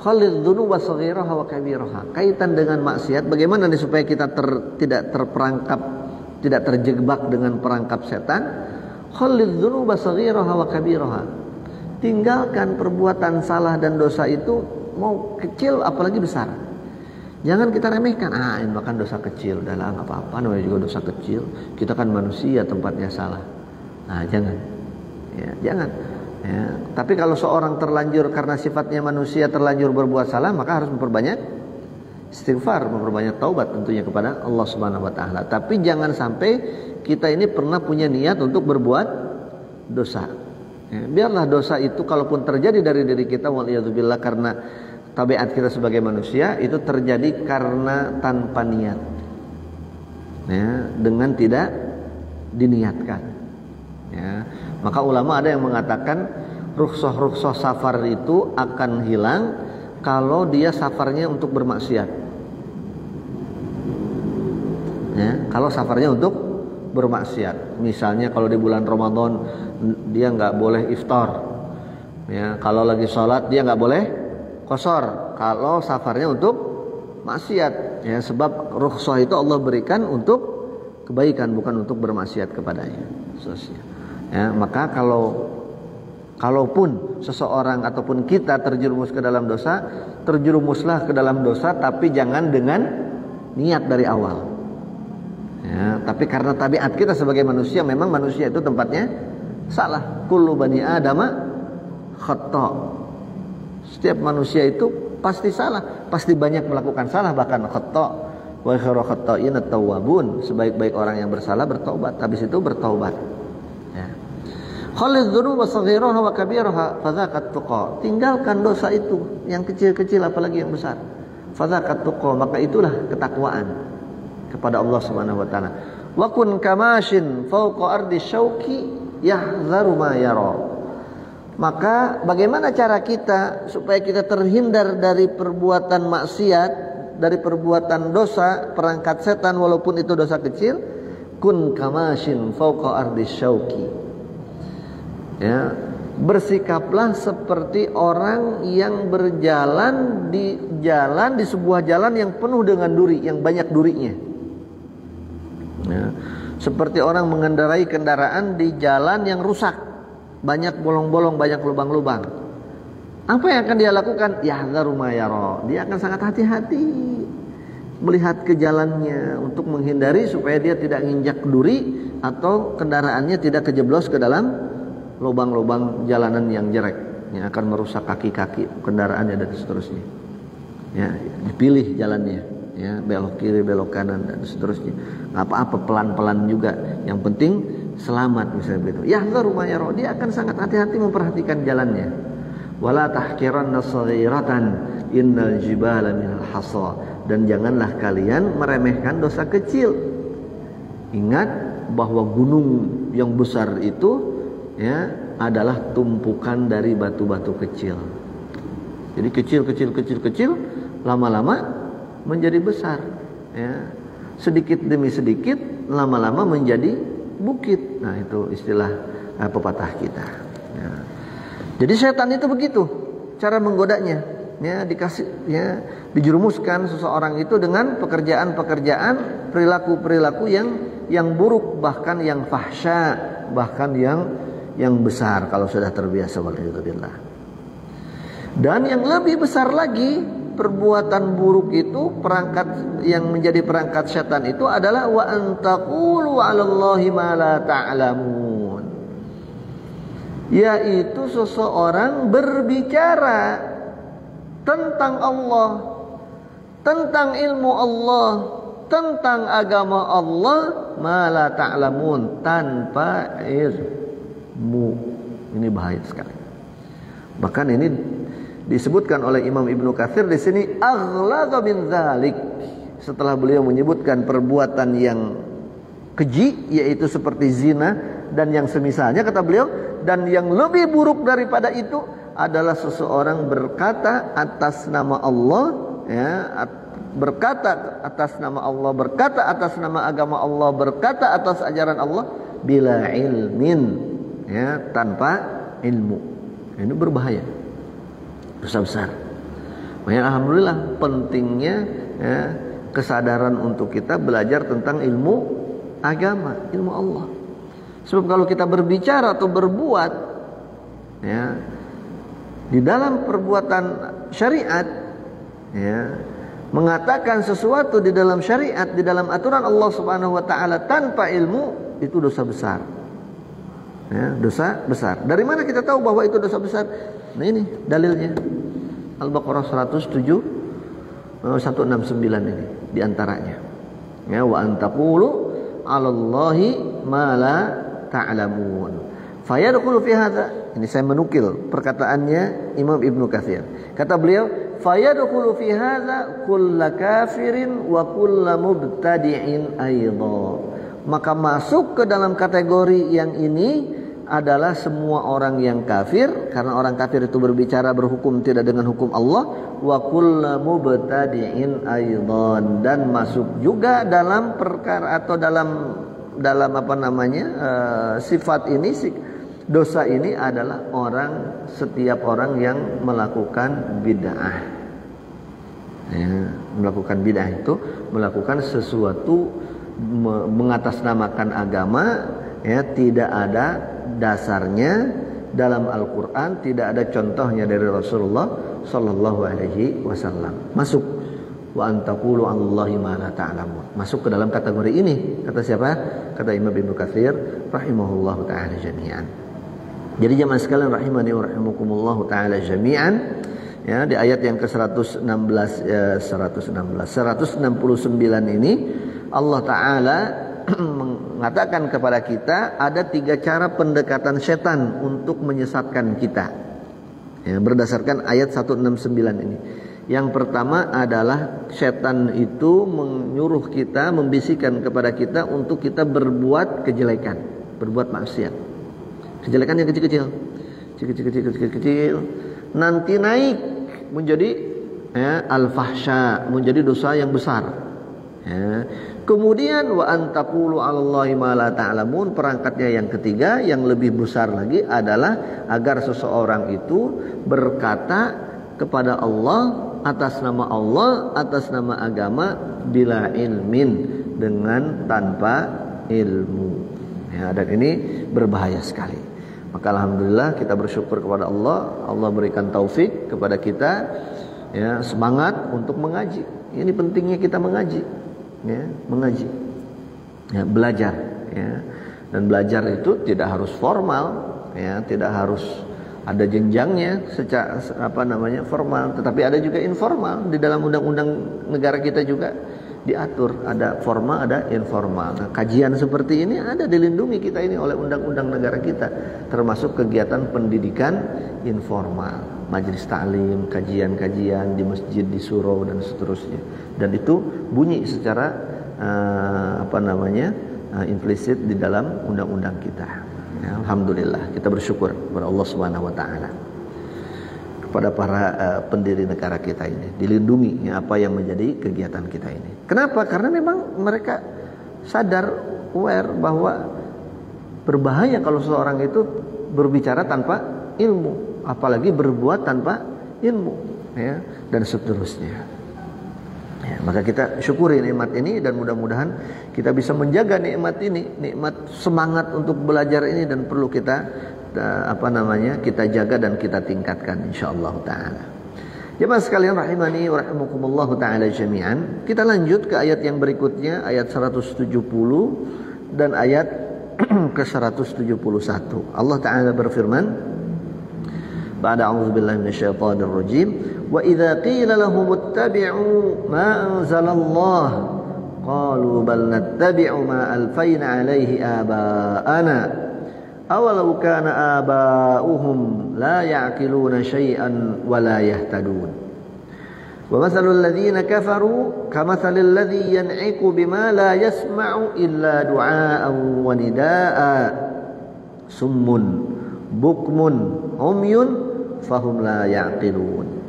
khalidz dzunuba saghiraha wa kabiraha. Kaitan dengan maksiat, bagaimana nih supaya kita tidak terperangkap, tidak terjebak dengan perangkap setan? Khalidz dzunuba saghiraha wa kabiraha. Tinggalkan perbuatan salah dan dosa itu, mau kecil apalagi besar. Jangan kita remehkan, ini bahkan dosa kecil, udahlah nggak apa-apa, namanya juga dosa kecil. Kita kan manusia, tempatnya salah. Jangan, ya, jangan. Ya. Tapi kalau seorang terlanjur karena sifatnya manusia terlanjur berbuat salah, maka harus memperbanyak istighfar, memperbanyak taubat tentunya kepada Allah Subhanahu Wa Taala. Tapi jangan sampai kita ini pernah punya niat untuk berbuat dosa. Ya, biarlah dosa itu kalaupun terjadi dari diri kita, waliyadzubillah, karena tabiat kita sebagai manusia itu terjadi karena tanpa niat, ya, dengan tidak diniatkan, ya. Maka ulama ada yang mengatakan rukhsah safar itu akan hilang kalau dia safarnya untuk bermaksiat, ya, kalau safarnya untuk bermaksiat. Misalnya kalau di bulan Ramadan dia nggak boleh iftar, ya, kalau lagi sholat dia nggak boleh qashar kalau safarnya untuk maksiat, ya, sebab rukhsah itu Allah berikan untuk kebaikan, bukan untuk bermaksiat kepadanya. Ya, maka kalaupun seseorang ataupun kita terjerumus ke dalam dosa, terjerumuslah ke dalam dosa, tapi jangan dengan niat dari awal. Ya, tapi karena tabiat kita sebagai manusia, memang manusia itu tempatnya salah. Kullu bani adama khata'. Setiap manusia itu pasti salah, pasti banyak melakukan salah, bahkan khata'. Wa khairu khata'in at-tawwabun. Sebaik-baik orang yang bersalah bertaubat, habis itu bertaubat. Ya. Khalidz dzunuba saghiraha wa kabiraha fadzakat tuqa. Tinggalkan dosa itu, yang kecil-kecil apalagi yang besar. Fadzakat tuqa, maka itulah ketakwaan kepada Allah Subhanahu wa taala. Wa kun kamashin fawqa ardi syauqi yahdharu ma yara. Maka bagaimana cara kita supaya kita terhindar dari perbuatan maksiat, dari perbuatan dosa, perangkat setan walaupun itu dosa kecil? Kun kamashin fawqa ardi syauqi. Ya, bersikaplah seperti orang yang berjalan di sebuah jalan yang penuh dengan duri, yang banyak durinya. Ya, seperti orang mengendarai kendaraan di jalan yang rusak, banyak bolong-bolong, banyak lubang-lubang. Apa yang akan dia lakukan? Yahdharu ma yara. Dia akan sangat hati-hati melihat ke jalannya untuk menghindari supaya dia tidak nginjak duri atau kendaraannya tidak kejeblos ke dalam lubang-lubang jalanan yang jelek yang akan merusak kaki-kaki kendaraannya dan seterusnya. Ya, dipilih jalannya, ya, belok kiri, belok kanan dan seterusnya. Nggak apa-apa, pelan-pelan juga. Yang penting selamat, misalnya begitu. Yahdharu ma yara, dia akan sangat hati-hati memperhatikan jalannya. Wala tahqiranna saghiratan innal jibala minal hasa. Dan janganlah kalian meremehkan dosa kecil. Ingat bahwa gunung yang besar itu, ya, adalah tumpukan dari batu-batu kecil. Jadi kecil, lama-lama menjadi besar, ya. Sedikit demi sedikit, lama-lama menjadi bukit. Nah, itu istilah pepatah kita. Ya. Jadi setan itu begitu cara menggodanya. Ya, dijerumuskan seseorang itu dengan pekerjaan-pekerjaan, perilaku-perilaku yang buruk, bahkan yang fahsya, bahkan yang besar kalau sudah terbiasa. Walhamdulillah. Dan yang lebih besar lagi, perbuatan buruk itu, perangkat yang menjadi perangkat setan itu adalah wa antaqulu 'alallahi ma la ta'lamun. Yaitu seseorang berbicara tentang Allah, tentang ilmu Allah, tentang agama Allah, ma la ta'lamun, tanpa ilmu. Ini bahaya sekali. Bahkan ini disebutkan oleh Imam Ibnu Katsir di sini aghlaqa min dzalik. Setelah beliau menyebutkan perbuatan yang keji, yaitu seperti zina dan yang semisalnya, kata beliau, dan yang lebih buruk daripada itu adalah seseorang berkata atas nama Allah, ya, berkata atas nama Allah, berkata atas nama agama Allah, berkata atas ajaran Allah bila ilmin, ya, tanpa ilmu. Ini berbahaya, dosa besar. Makanya alhamdulillah pentingnya, ya, kesadaran untuk kita belajar tentang ilmu agama, ilmu Allah. Sebab kalau kita berbicara atau berbuat, ya, di dalam perbuatan syariat, ya, mengatakan sesuatu di dalam syariat, di dalam aturan Allah Subhanahu wa taala tanpa ilmu, itu dosa besar. Ya, dosa besar. Dari mana kita tahu bahwa itu dosa besar? Nah, ini dalilnya. Al-Baqarah 169 ini di antaranya. Ya, wa antaqulu 'alallahi ma la ta'lamun. Fayadkhulu fi hadza. Ini saya menukil perkataannya Imam Ibnu Katsir. Kata beliau, fayadkhulu fi hadza kullu kafirin wa kullu mubtadi'in aidha. Maka masuk ke dalam kategori yang ini adalah semua orang yang kafir, karena orang kafir itu berbicara berhukum tidak dengan hukum Allah, wa kullu mubtadi'in aidhan, dan masuk juga dalam perkara atau dalam apa namanya, sifat ini, dosa ini adalah setiap orang yang melakukan bid'ah. Ya, melakukan bid'ah itu melakukan sesuatu mengatasnamakan agama, ya, tidak ada dasarnya dalam Al-Quran, tidak ada contohnya dari Rasulullah Sallallahu Alaihi Wasallam. Masuk wa antaqulu 'alallahi ma la ta'lamun. Masuk ke dalam kategori ini. Kata siapa? Kata Imam Ibnu Katsir rahimahullahu taala jami'an. Jadi jemaah sekalian rahimani wa rahimakumullahu taala jami'an, ya, di ayat yang ke-169 ini Allah taala mengatakan kepada kita ada 3 cara pendekatan setan untuk menyesatkan kita, ya, berdasarkan ayat 169 ini. Yang pertama adalah setan itu menyuruh kita, membisikkan kepada kita untuk kita berbuat kejelekan, berbuat maksiat. Kejelekan yang kecil-kecil, nanti naik menjadi, ya, al-fahsya, menjadi dosa yang besar. Ya. Kemudian wa antaqulu 'alallahi ma la ta'lamun, perangkatnya yang ketiga yang lebih besar lagi adalah agar seseorang itu berkata kepada Allah atas nama Allah, atas nama agama, bila ilmin, dengan tanpa ilmu. Ya, dan ini berbahaya sekali. Maka alhamdulillah kita bersyukur kepada Allah. Allah berikan taufik kepada kita, ya, semangat untuk mengaji. Ini pentingnya kita mengaji, ya, mengaji, ya, belajar, ya. Dan belajar itu tidak harus formal, ya, tidak harus ada jenjangnya secara formal, tetapi ada juga informal. Di dalam undang-undang negara kita juga diatur, ada formal, ada informal. Nah, kajian seperti ini ada dilindungi kita ini oleh undang-undang negara kita, termasuk kegiatan pendidikan informal, majelis taklim, kajian-kajian di masjid, di surau dan seterusnya. Dan itu bunyi secara implisit di dalam undang-undang kita. Ya, alhamdulillah kita bersyukur kepada Allah Subhanahu wa taala, kepada para pendiri negara kita ini, dilindungi, ya, apa yang menjadi kegiatan kita ini. Kenapa? Karena memang mereka sadar, aware bahwa Berbahaya kalau seseorang itu berbicara tanpa ilmu, apalagi berbuat tanpa ilmu, ya, dan seterusnya. Ya, maka kita syukuri nikmat ini dan mudah-mudahan kita bisa menjaga nikmat ini, nikmat semangat untuk belajar ini, dan perlu kita kita jaga dan kita tingkatkan insyaallah taala. Jemaah sekalian rahimani wa rahimakumullah taala jami'an. Kita lanjut ke ayat yang berikutnya, ayat 170 dan ayat ke 171. Allah taala berfirman, ba'da a'udzubillahi minasyaitonir rajim, wa idza qila lahum ittabi'u ma anzalallah qalu bal nattabi'u ma alfayna 'alaihi aba'ana awalau kana aba'uhum la ya'qiluna syai'an wa la yahtadun wa mathalul ladzina kafaru kamathalil ladzi yan'iqu bima la yasma'u illa du'aa'an wa nidaa'a summun bukmun umyun fahum la ya'qilun.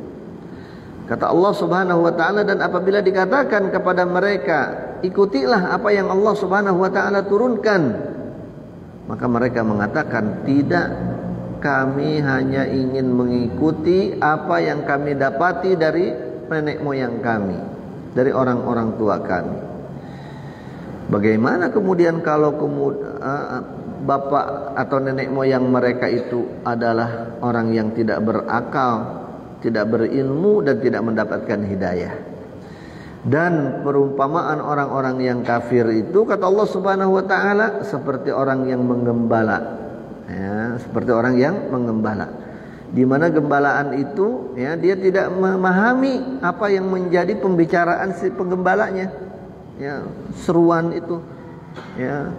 Kata Allah Subhanahu wa taala, dan apabila dikatakan kepada mereka, ikutilah apa yang Allah Subhanahu wa taala turunkan, maka mereka mengatakan, tidak, kami hanya ingin mengikuti apa yang kami dapati dari nenek moyang kami, dari orang-orang tua kami. Bagaimana kemudian kalau bapak atau nenek moyang mereka itu adalah orang yang tidak berakal, tidak berilmu, dan tidak mendapatkan hidayah? Dan perumpamaan orang-orang yang kafir itu, kata Allah Subhanahu wa taala, seperti orang yang menggembala, ya, seperti orang yang menggembala, di mana gembalaan itu, ya, dia tidak memahami apa yang menjadi pembicaraan si penggembalanya, ya, seruan itu, ya.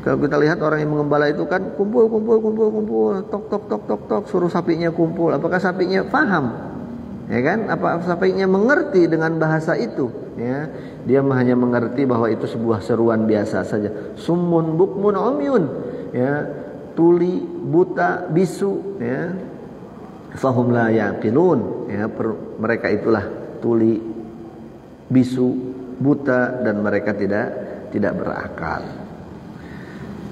Kalau kita lihat orang yang mengembala itu kan kumpul, tok tok tok tok tok, suruh sapinya kumpul. Apakah sapinya paham? Ya kan? Apa sapinya mengerti dengan bahasa itu? Ya, dia hanya mengerti bahwa itu sebuah seruan biasa saja. Summun bukmun umyun, ya, tuli, buta, bisu, ya. Fahum la yaqilun, ya, mereka itulah tuli, bisu, buta, dan mereka tidak berakal.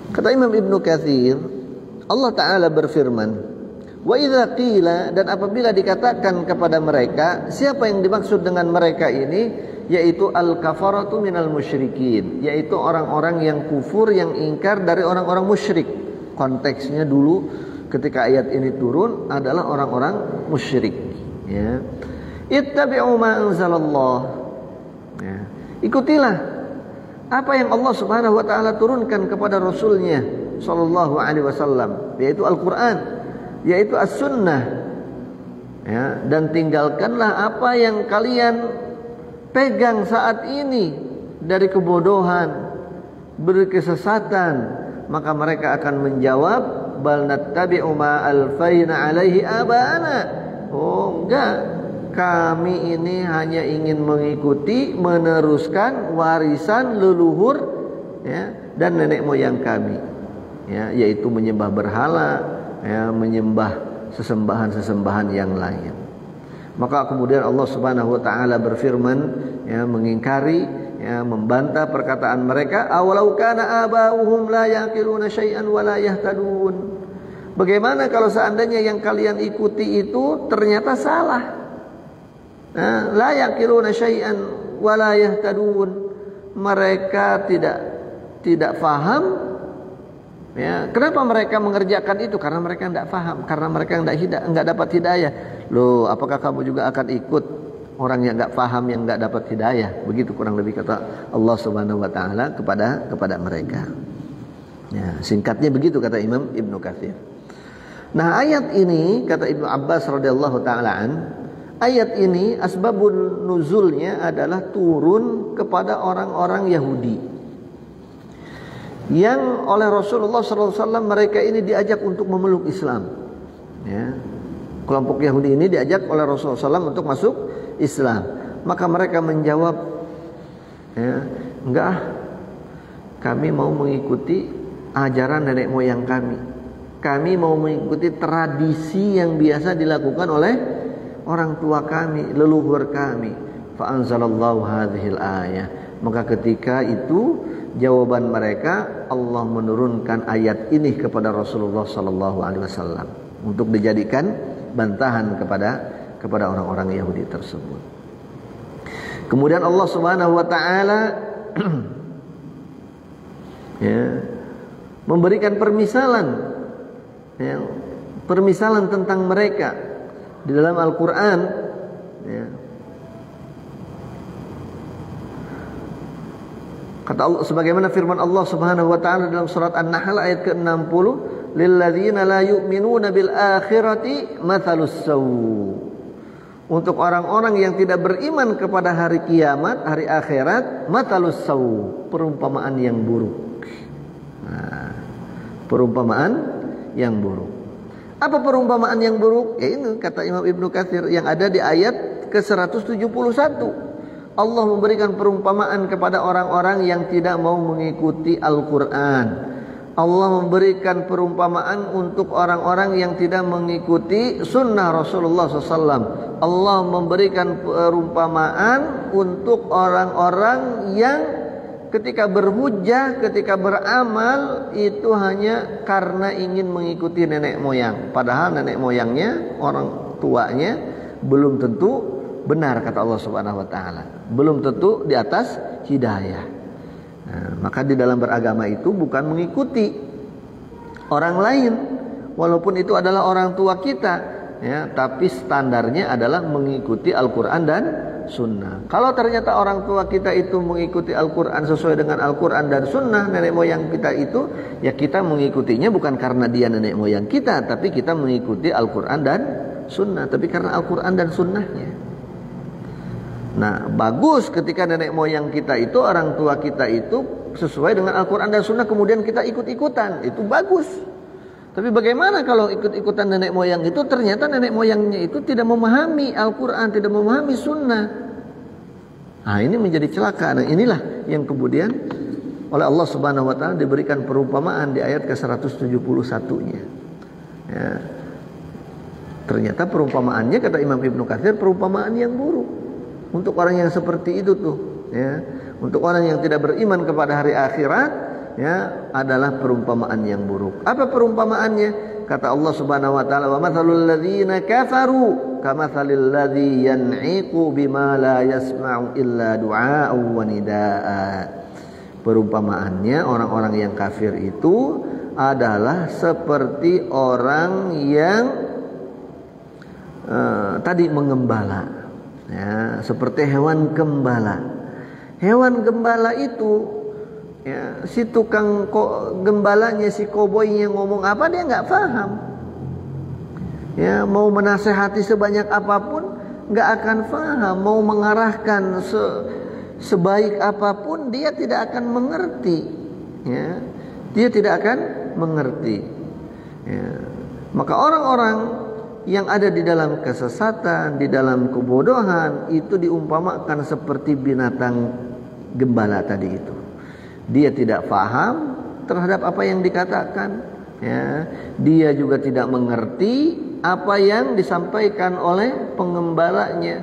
Kata Imam Ibnu Katsir, Allah Ta'ala berfirman, wa idza qila, dan apabila dikatakan kepada mereka, siapa yang dimaksud dengan mereka ini? Yaitu al-kafaratu minal musyrikin, yaitu orang-orang yang kufur, yang ingkar dari orang-orang musyrik. Konteksnya dulu ketika ayat ini turun adalah orang-orang musyrik, ya. Ittabi'u ma anzalallah, ya, ikutilah apa yang Allah Subhanahu wa taala turunkan kepada Rasulnya sallallahu alaihi wasallam, yaitu Al-Qur'an, yaitu As-Sunnah, ya, dan tinggalkanlah apa yang kalian pegang saat ini dari kebodohan, berkesesatan. Maka mereka akan menjawab, bal nattabi'u ma alfaina alaihi abana. Oh, enggak, kami ini hanya ingin mengikuti, meneruskan warisan leluhur, ya, dan nenek moyang kami, ya, yaitu menyembah berhala, ya, menyembah sesembahan-sesembahan yang lain. Maka kemudian Allah Subhanahu wa taala berfirman, ya, mengingkari, ya, membantah perkataan mereka, awalau kana abauhum la yaqiluna syai'an wa la yahtadun. Bagaimana kalau seandainya yang kalian ikuti itu ternyata salah? La yaqiluna syai'an wa la yahtadun. Mereka tidak faham, ya. Kenapa mereka mengerjakan itu? Karena mereka tidak faham, karena mereka enggak dapat hidayah. Loh, apakah kamu juga akan ikut orang yang enggak faham, yang enggak dapat hidayah? Begitu kurang lebih kata Allah Subhanahu wa taala kepada mereka. Ya, singkatnya begitu kata Imam Ibnu Katsir. Nah, ayat ini kata Ibnu Abbas radhiyallahu taala an, ayat ini asbabun nuzulnya adalah turun kepada orang-orang Yahudi yang oleh Rasulullah SAW mereka ini diajak untuk memeluk Islam, ya. Kelompok Yahudi ini diajak oleh Rasulullah SAW untuk masuk Islam. Maka mereka menjawab, ya, enggak, kami mau mengikuti ajaran nenek moyang kami. Kami mau mengikuti tradisi yang biasa dilakukan oleh orang tua kami, leluhur kami. Fa anzalallahu hadhil ayah. Maka ketika itu jawaban mereka, Allah menurunkan ayat ini kepada Rasulullah sallallahu alaihi wasallam untuk dijadikan bantahan kepada orang-orang Yahudi tersebut. Kemudian Allah Subhanahu wa taala ya, memberikan permisalan, ya, permisalan tentang mereka di dalam Al-Qur'an, ya. Kata Allah, sebagaimana firman Allah Subhanahu wa taala dalam surat An-Nahl ayat ke-60, lilladzina la yu'minuna bil akhirati mathalus saw. Untuk orang-orang yang tidak beriman kepada hari kiamat, hari akhirat, mathalus saw, perumpamaan yang buruk. Nah, perumpamaan yang buruk. Apa perumpamaan yang buruk? Ya ini kata Imam Ibnu Katsir yang ada di ayat ke-171. Allah memberikan perumpamaan kepada orang-orang yang tidak mau mengikuti Al-Quran. Allah memberikan perumpamaan untuk orang-orang yang tidak mengikuti sunnah Rasulullah SAW. Allah memberikan perumpamaan untuk orang-orang yang ketika berhujjah, ketika beramal itu hanya karena ingin mengikuti nenek moyang. Padahal nenek moyangnya, orang tuanya belum tentu benar, kata Allah Subhanahu wa taala. Belum tentu di atas hidayah. Nah, maka di dalam beragama itu bukan mengikuti orang lain walaupun itu adalah orang tua kita, ya, tapi standarnya adalah mengikuti Al-Qur'an dan sunnah. Kalau ternyata orang tua kita itu mengikuti Al-Qur'an sesuai dengan Al-Qur'an dan sunnah nenek moyang kita itu, ya kita mengikutinya bukan karena dia nenek moyang kita, tapi kita mengikuti Al-Qur'an dan sunnah, tapi karena Al-Qur'an dan sunnahnya. Nah, bagus ketika nenek moyang kita itu, orang tua kita itu sesuai dengan Al-Quran dan Sunnah, kemudian kita ikut-ikutan, itu bagus. Tapi bagaimana kalau ikut-ikutan nenek moyang itu ternyata nenek moyangnya itu tidak memahami Al-Quran, tidak memahami Sunnah. Nah, ini menjadi celaka. Nah, inilah yang kemudian oleh Allah Subhanahu wa taala diberikan perumpamaan di ayat ke-171-nya. Ya. Ternyata perumpamaannya, kata Imam Ibnu Katsir, perumpamaan yang buruk. Untuk orang yang seperti itu tuh, ya, untuk orang yang tidak beriman kepada hari akhirat, ya, adalah perumpamaan yang buruk. Apa perumpamaannya? Kata Allah Subhanahu wa taala, "Wa mathalul ladzina kafaru kamathalil ladzi yan'iqu bima la yasma'u illa du'a'an wa nidaa'a." Perumpamaannya orang-orang yang kafir itu adalah seperti orang yang tadi mengembala. Ya, seperti hewan gembala. Hewan gembala itu, ya, si tukang gembalanya, si koboynya ngomong apa dia nggak paham. Ya, mau menasehati sebanyak apapun nggak akan paham. Mau mengarahkan sebaik apapun dia tidak akan mengerti. Ya, dia tidak akan mengerti. Ya. Maka orang-orang yang ada di dalam kesesatan, di dalam kebodohan itu diumpamakan seperti binatang gembala tadi itu. Dia tidak paham terhadap apa yang dikatakan, ya. Dia juga tidak mengerti apa yang disampaikan oleh pengembalanya,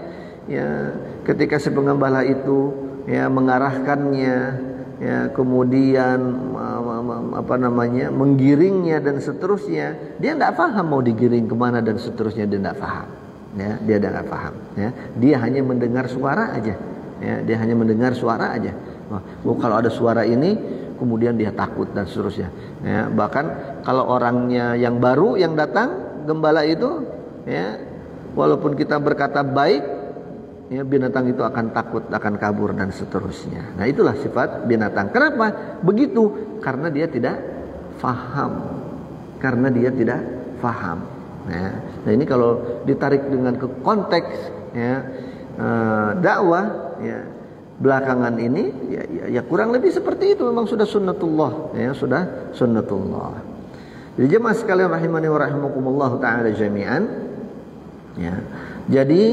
ya. Ketika si pengembala itu, ya, mengarahkannya, ya, kemudian menggiringnya dan seterusnya, dia tidak paham mau digiring kemana dan seterusnya, dia tidak paham, ya, dia tidak paham, ya. Dia hanya mendengar suara aja, ya, dia hanya mendengar suara aja. Kalau ada suara ini, kemudian dia takut dan seterusnya, ya. Bahkan kalau orangnya yang baru yang datang, gembala itu, ya, walaupun kita berkata baik, ya, binatang itu akan takut, akan kabur dan seterusnya. Nah, itulah sifat binatang. Kenapa begitu? Karena dia tidak faham. Karena dia tidak faham. Ya. Nah, ini kalau ditarik dengan ke konteks, ya, dakwah, ya, belakangan ini, ya kurang lebih seperti itu. Memang sudah sunnatullah, ya, sudah sunnatullah. Jadi jemaah sekalian rahimani wa rahimakumullah taala jami'an, ya. Jadi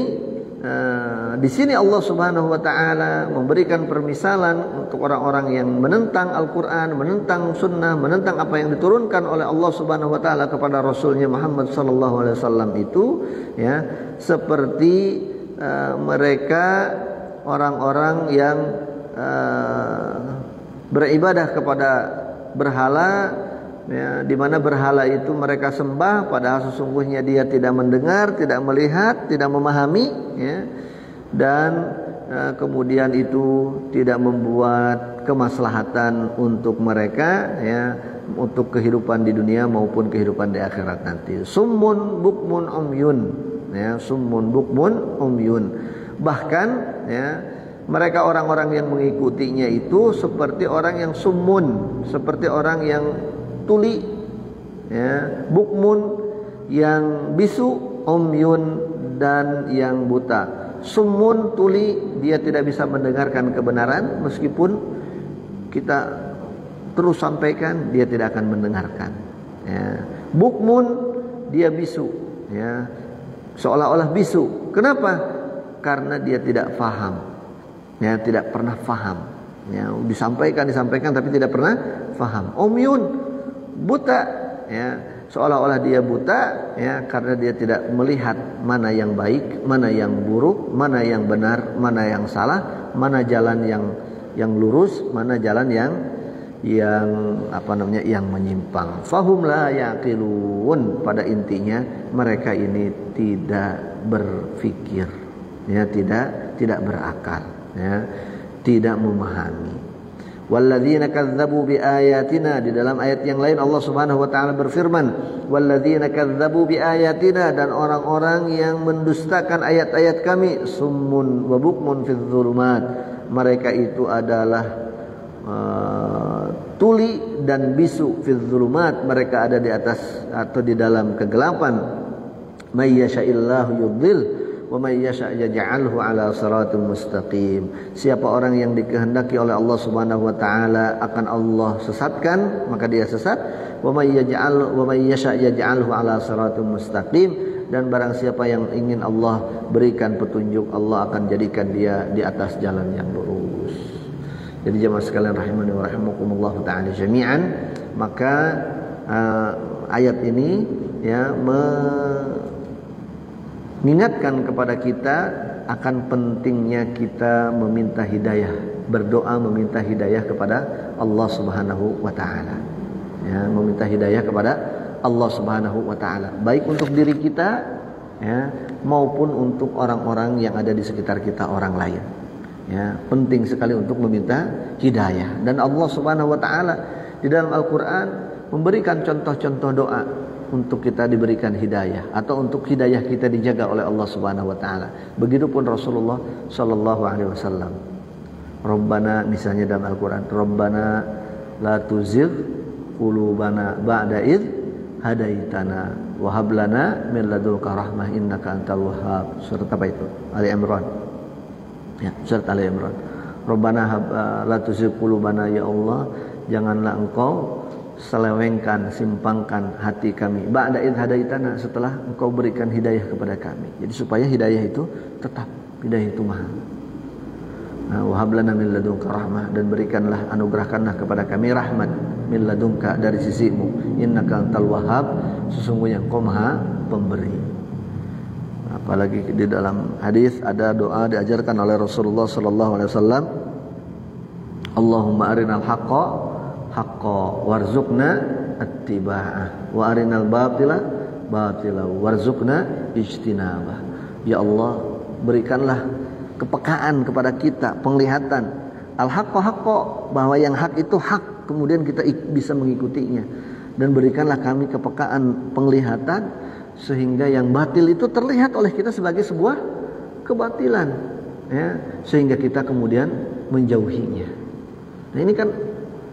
di sini Allah Subhanahu wa taala memberikan permisalan untuk orang-orang yang menentang Al-Qur'an, menentang sunnah, menentang apa yang diturunkan oleh Allah Subhanahu wa taala kepada Rasulnya Muhammad sallallahu alaihi wasallam itu, ya, seperti mereka orang-orang yang beribadah kepada berhala, ya, di mana berhala itu mereka sembah padahal sesungguhnya dia tidak mendengar, tidak melihat, tidak memahami, ya, dan kemudian itu tidak membuat kemaslahatan untuk mereka, ya, untuk kehidupan di dunia maupun kehidupan di akhirat nanti. Summun bukmun umyun, ya, summun bukmun umyun. Bahkan, ya, mereka orang-orang yang mengikutinya itu seperti orang yang summun, seperti orang yang tuli, ya, bukmun yang bisu, umyun dan yang buta. Summun, tuli, dia tidak bisa mendengarkan kebenaran meskipun kita terus sampaikan, dia tidak akan mendengarkan, ya. Bukmun, dia bisu, ya, seolah-olah bisu. Kenapa? Karena dia tidak faham, ya, tidak pernah faham, ya, disampaikan tapi tidak pernah faham. Umyun, buta, ya, seolah-olah dia buta, ya, karena dia tidak melihat mana yang baik, mana yang buruk, mana yang benar, mana yang salah, mana jalan yang lurus, mana jalan yang yang menyimpang. Fahum la yaqilun, pada intinya mereka ini tidak berfikir, ya, tidak berakal, ya, tidak memahami. Walladzina kadzdzabu biayatina, di dalam ayat yang lain Allah Subhanahu wa taala berfirman, walladzina kadzdzabu biayatina, dan orang-orang yang mendustakan ayat-ayat kami, summun wa bukmun fidz dzulumat, mereka itu adalah tuli dan bisu fidz dzulumat, mereka ada di atas atau di dalam kegelapan. May yasha'illahu yudhil wa may yasha' yaj'alhu 'ala shiratin mustaqim. Siapa orang yang dikehendaki oleh Allah Subhanahu wa taala akan Allah sesatkan, maka dia sesat. Wa may yasha' yaj'alhu 'ala shiratin mustaqim, dan barang siapa yang ingin Allah berikan petunjuk, Allah akan jadikan dia di atas jalan yang lurus. Jadi jemaah sekalian rahimani wa rahimakumullah taala jami'an, maka ayat ini, ya, mengingatkan kepada kita akan pentingnya kita meminta hidayah, berdoa meminta hidayah kepada Allah Subhanahu wa taala. Ya, meminta hidayah kepada Allah Subhanahu wa taala, baik untuk diri kita, ya, maupun untuk orang-orang yang ada di sekitar kita, orang lain. Ya, penting sekali untuk meminta hidayah. Dan Allah Subhanahu wa taala di dalam Al-Qur'an memberikan contoh-contoh doa untuk kita diberikan hidayah atau untuk hidayah kita dijaga oleh Allah Subhanahu wa taala. Begitupun Rasulullah sallallahu alaihi wasallam. Rabbana, misalnya dalam Al-Qur'an, Rabbana la tuzigh qulubana ba'da id hadaitana wa hab lana min ladunka rahmah innaka antal wahhab. Surat apa itu? Ali Imran. Ya, surat Ali Imran. Rabbana la tuzigh qulubana, ya Allah, janganlah engkau selewengkan, simpangkan hati kami, ba'da id hadaitana, setelah engkau berikan hidayah kepada kami. Jadi supaya hidayah itu tetap, hidayah itu mahal. Wa hab lana min ladunka rahmah, dan berikanlah, anugerahkanlah kepada kami rahmat min ladunka, dari sisimu, innaka antal wahhab, sesungguhnya engkau maha pemberi. Apalagi di dalam hadis ada doa diajarkan oleh Rasulullah sallallahu alaihi wasallam, Allahumma arinal haqqa haqqa warzuqna attiba'ah wa arinal batila batila warzuqna ijtinabah. Ya Allah, berikanlah kepekaan kepada kita, penglihatan al-haqqa haqqa, bahwa yang hak itu hak, kemudian kita bisa mengikutinya, dan berikanlah kami kepekaan penglihatan sehingga yang batil itu terlihat oleh kita sebagai sebuah kebatilan, ya, sehingga kita kemudian menjauhinya. Nah, ini kan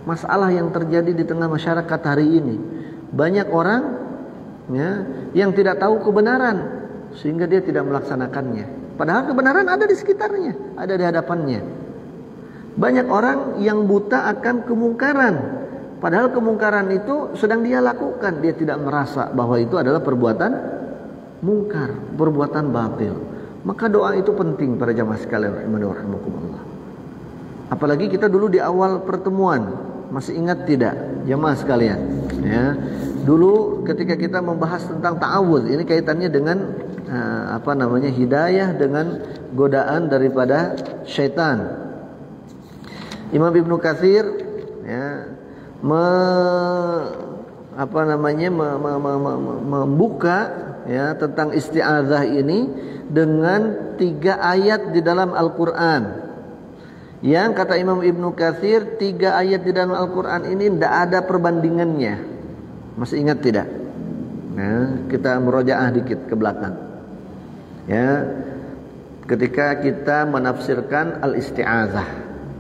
masalah yang terjadi di tengah masyarakat hari ini. Banyak orang, ya, yang tidak tahu kebenaran sehingga dia tidak melaksanakannya, padahal kebenaran ada di sekitarnya, ada di hadapannya. Banyak orang yang buta akan kemungkaran, padahal kemungkaran itu sedang dia lakukan, dia tidak merasa bahwa itu adalah perbuatan mungkar, perbuatan batil. Maka doa itu penting para jamaah sekalian rahimakumullah. Apalagi kita dulu di awal pertemuan, masih ingat tidak jamaah sekalian, ya, dulu ketika kita membahas tentang ta'awudz, ini kaitannya dengan hidayah dengan godaan daripada syaitan. Imam Ibnu Katsir ya, membuka ya tentang isti'adzah ini dengan 3 ayat di dalam Al-Qur'an. Yang kata Imam Ibnu Katsir, 3 ayat di dalam Al-Qur'an ini tidak ada perbandingannya. Masih ingat tidak? Nah, kita murojaah dikit ke belakang. Ya, ketika kita menafsirkan al-isti'adzah,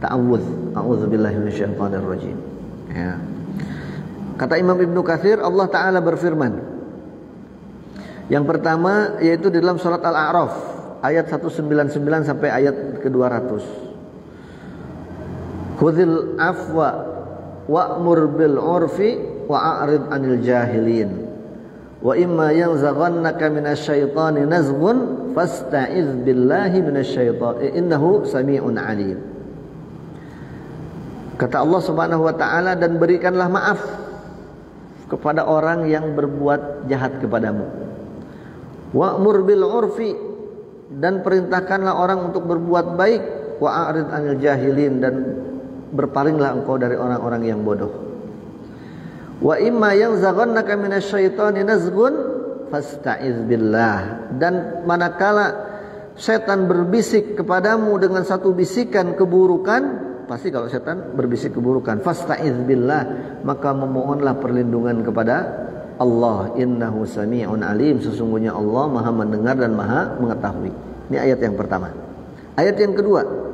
ta'awudz, a'udzubillahi minasyaitonir rajim. Ya. Kata Imam Ibnu Katsir, Allah Ta'ala berfirman. Yang pertama yaitu di dalam surat Al-A'raf ayat 199 sampai ayat ke-200. Khudhil afwa wa'mur bil 'urfi wa'rid 'anil jahilin. Wa imma yanzaghannaka minasyaitani nazghun fasta'iz billahi minasyaitan innahu sami'un 'alim. Kata Allah Subhanahu wa taala, dan berikanlah maaf kepada orang yang berbuat jahat kepadamu. Wa'mur bil 'urfi, dan perintahkanlah orang untuk berbuat baik. Wa'rid 'anil jahilin, dan berpalinglah engkau dari orang-orang yang bodoh. Wa imma yanzaghannaka minasyaitani nazghun fasta'iz billah, dan manakala setan berbisik kepadamu dengan satu bisikan keburukan, pasti kalau setan berbisik keburukan, fasta'iz billah, maka memohonlah perlindungan kepada Allah. Innahu sami'un alim, sesungguhnya Allah Maha mendengar dan Maha mengetahui. Ini ayat yang pertama. Ayat yang kedua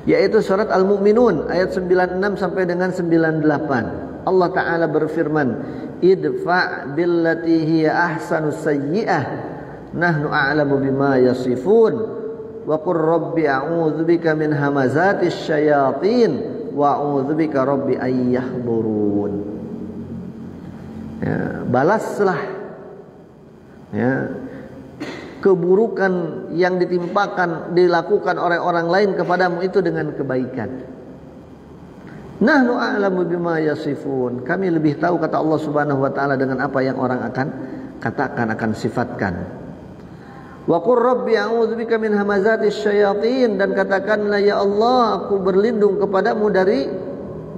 yaitu surat Al-Mu'minun ayat 96 sampai dengan 98. Allah Ta'ala berfirman, idfa' billati hiya ahsanus sayyi'ah nahnu a'lamu bima yasifun wa qur rabbi a'udzubika min hamazatis syayatin wa a'udzubika rabbi ayyahdurun. Ya, balaslah ya keburukan yang dilakukan oleh orang lain kepadamu itu dengan kebaikan. Nahnu a'lamu bima yasifun, kami lebih tahu, kata Allah Subhanahu wa taala, dengan apa yang orang akan katakan, akan sifatkan. Wa qur rabbi a'udzubika min hamazatis syayatin, dan katakanlah, ya Allah, aku berlindung kepadamu dari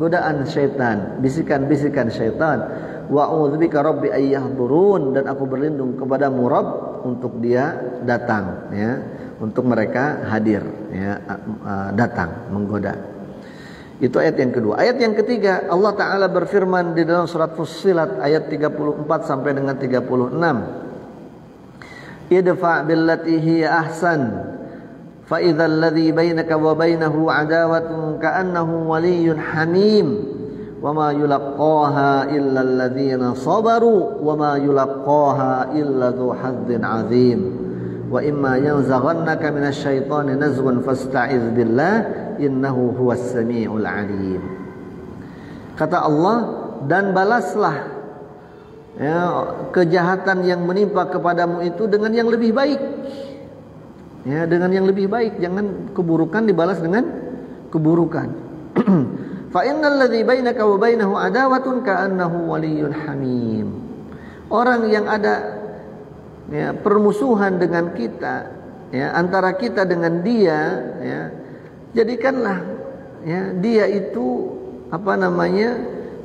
godaan syaitan, bisikan-bisikan syaitan. Wa a'udzubika rabbi ayyahdurun, dan aku berlindung kepadamu Rabb, untuk dia datang ya, untuk mereka hadir ya, datang menggoda. Itu ayat yang kedua. Ayat yang ketiga, Allah Ta'ala berfirman di dalam surat Fussilat ayat 34 sampai dengan 36. Idfa' billati hiya ahsan fa idzal ladzi bainaka wa bainahu adawatun ka'annahu waliyyun hamim wa ma yulaqqaha illa alladhina sabaru wa ma yulaqqaha illa dzu hazzin 'azim. Wa imma yanzaghannaka minasyaitani nazghun fasta'iz billah innahu huwas samiul 'alim. Kata Allah, dan balaslah ya, kejahatan yang menimpa kepadamu itu dengan yang lebih baik. Ya, dengan yang lebih baik, jangan keburukan dibalas dengan keburukan. Fa innal ladzi bainaka wa bainahu adawatun ka'annahu waliyyun hamim. Orang yang ada ya, permusuhan dengan kita ya, antara kita dengan dia ya, jadikanlah ya, dia itu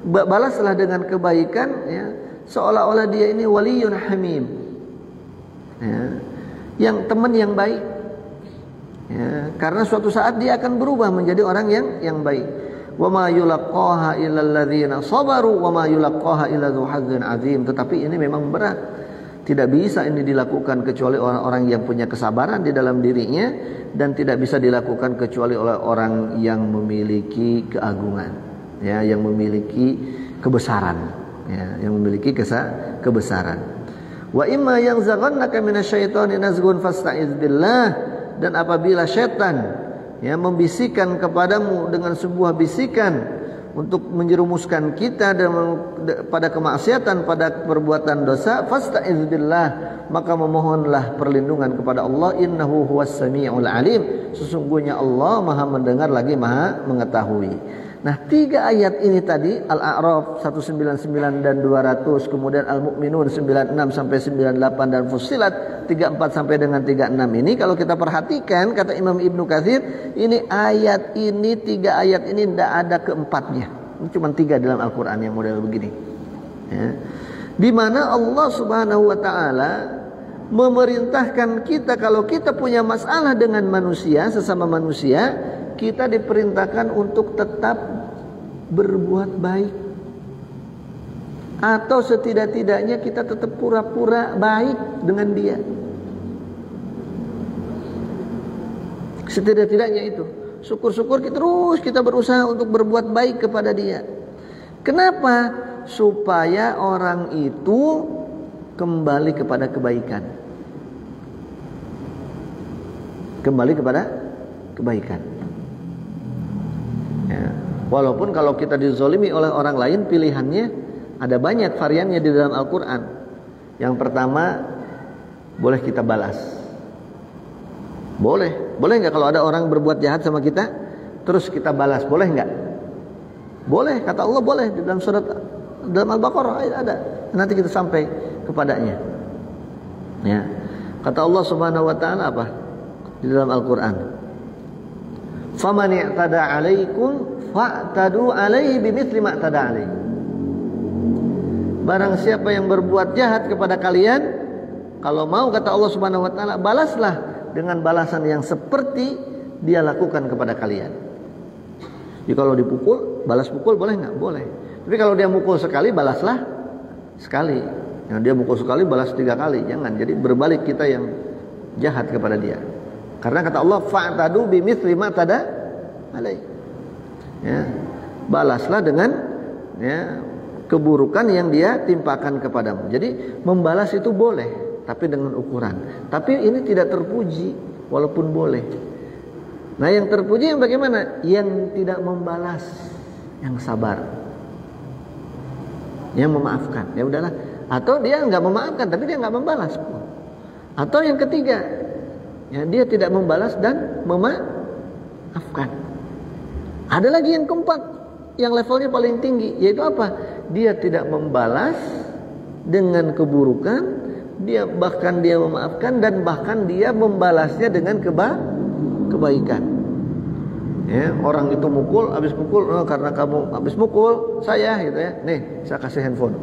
balaslah dengan kebaikan ya, seolah-olah dia ini waliyyun hamim ya, yang teman yang baik ya, karena suatu saat dia akan berubah menjadi orang yang baik. Wa ma yulaqqaha illa alladzina sabaru wa ma yulaqqaha illa dzu hazzin 'azim. Tetapi ini memang berat. Tidak bisa ini dilakukan kecuali orang-orang yang punya kesabaran di dalam dirinya, dan tidak bisa dilakukan kecuali oleh orang yang memiliki keagungan, ya, yang memiliki kebesaran, ya, yang memiliki kebesaran. Wa imma yanzaghannaka minasyaitani nazghun fasta'iz billah, dan apabila syaitan ya membisikkan kepadamu dengan sebuah bisikan untuk menjerumuskan kita pada kemaksiatan, pada perbuatan dosa, fasta'iz billah, maka memohonlah perlindungan kepada Allah. Innahu huwas samiul alim, sesungguhnya Allah Maha mendengar lagi Maha mengetahui. Nah, 3 ayat ini tadi, Al-A'raf 199 dan 200, kemudian Al-Mu'minun 96 sampai 98 dan Fussilat 34 sampai dengan 36 ini kalau kita perhatikan kata Imam Ibnu Katsir, ini 3 ayat ini tidak ada keempatnya. Ini cuma 3 dalam Al-Qur'an yang model begini. Ya. Di mana Allah Subhanahu wa taala memerintahkan kita kalau kita punya masalah dengan manusia, sesama manusia, kita diperintahkan untuk tetap berbuat baik. Atau setidak-tidaknya kita tetap pura-pura baik dengan dia. Setidak-tidaknya itu. Syukur-syukur terus kita berusaha untuk berbuat baik kepada dia. Kenapa? Supaya orang itu kembali kepada kebaikan. Kembali kepada kebaikan. Ya. Walaupun kalau kita dizolimi oleh orang lain, pilihannya ada banyak variannya di dalam Al-Quran. Yang pertama, boleh kita balas. Boleh nggak kalau ada orang berbuat jahat sama kita, terus kita balas, boleh nggak? Boleh, kata Allah boleh di dalam surat dalam Al-Baqarah ada. Nanti kita sampai kepadanya. Ya, kata Allah Subhanahu Wa Taala apa di dalam Al-Quran? Faman i'tada 'alaikum fa'tadu 'alaihi bimithli ma i'tada 'alaihi. Barang siapa yang berbuat jahat kepada kalian, kalau mau kata Allah Subhanahu wa taala, balaslah dengan balasan yang seperti dia lakukan kepada kalian. Jadi kalau dipukul, balas pukul boleh enggak? Boleh. Tapi kalau dia mukul sekali, balaslah sekali. Yang dia mukul sekali, balas 3 kali. Jangan. Jadi berbalik kita yang jahat kepada dia. Karena kata Allah, fa'tadu bimithli ma tada alai. Ya, balaslah dengan ya, keburukan yang dia timpakan kepadamu. Jadi membalas itu boleh, tapi dengan ukuran. Tapi ini tidak terpuji, walaupun boleh. Nah, yang terpuji yang bagaimana? Yang tidak membalas, yang sabar, yang memaafkan. Ya udahlah. Atau dia nggak memaafkan, tapi dia nggak membalas. Atau yang ketiga, ya, dia tidak membalas dan memaafkan. Ada lagi yang keempat, yang levelnya paling tinggi, yaitu apa? Dia tidak membalas dengan keburukan, dia memaafkan dan bahkan dia membalasnya dengan kebaikan. Ya, orang itu mukul, habis mukul, oh, karena kamu habis mukul saya, gitu ya. Nih, saya kasih handphone.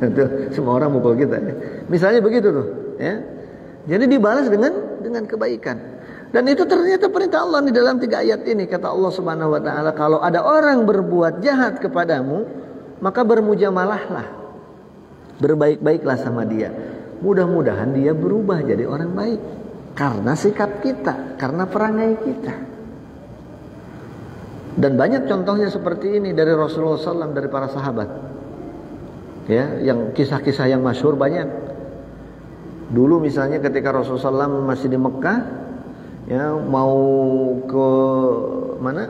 Itu semua orang mukul kita. Ya. Misalnya begitu tuh, ya. Jadi dibalas dengan kebaikan. Dan itu ternyata perintah Allah di dalam 3 ayat ini. Kata Allah Subhanahu wa taala, kalau ada orang berbuat jahat kepadamu, maka bermujamalahlah. Berbaik-baiklah sama dia. Mudah-mudahan dia berubah jadi orang baik. Karena sikap kita, karena perangai kita. Dan banyak contohnya seperti ini dari Rasulullah SAW, dari para sahabat. Ya, yang kisah-kisah yang masyhur banyak. Dulu misalnya ketika Rasulullah SAW masih di Mekah, ya, mau ke mana?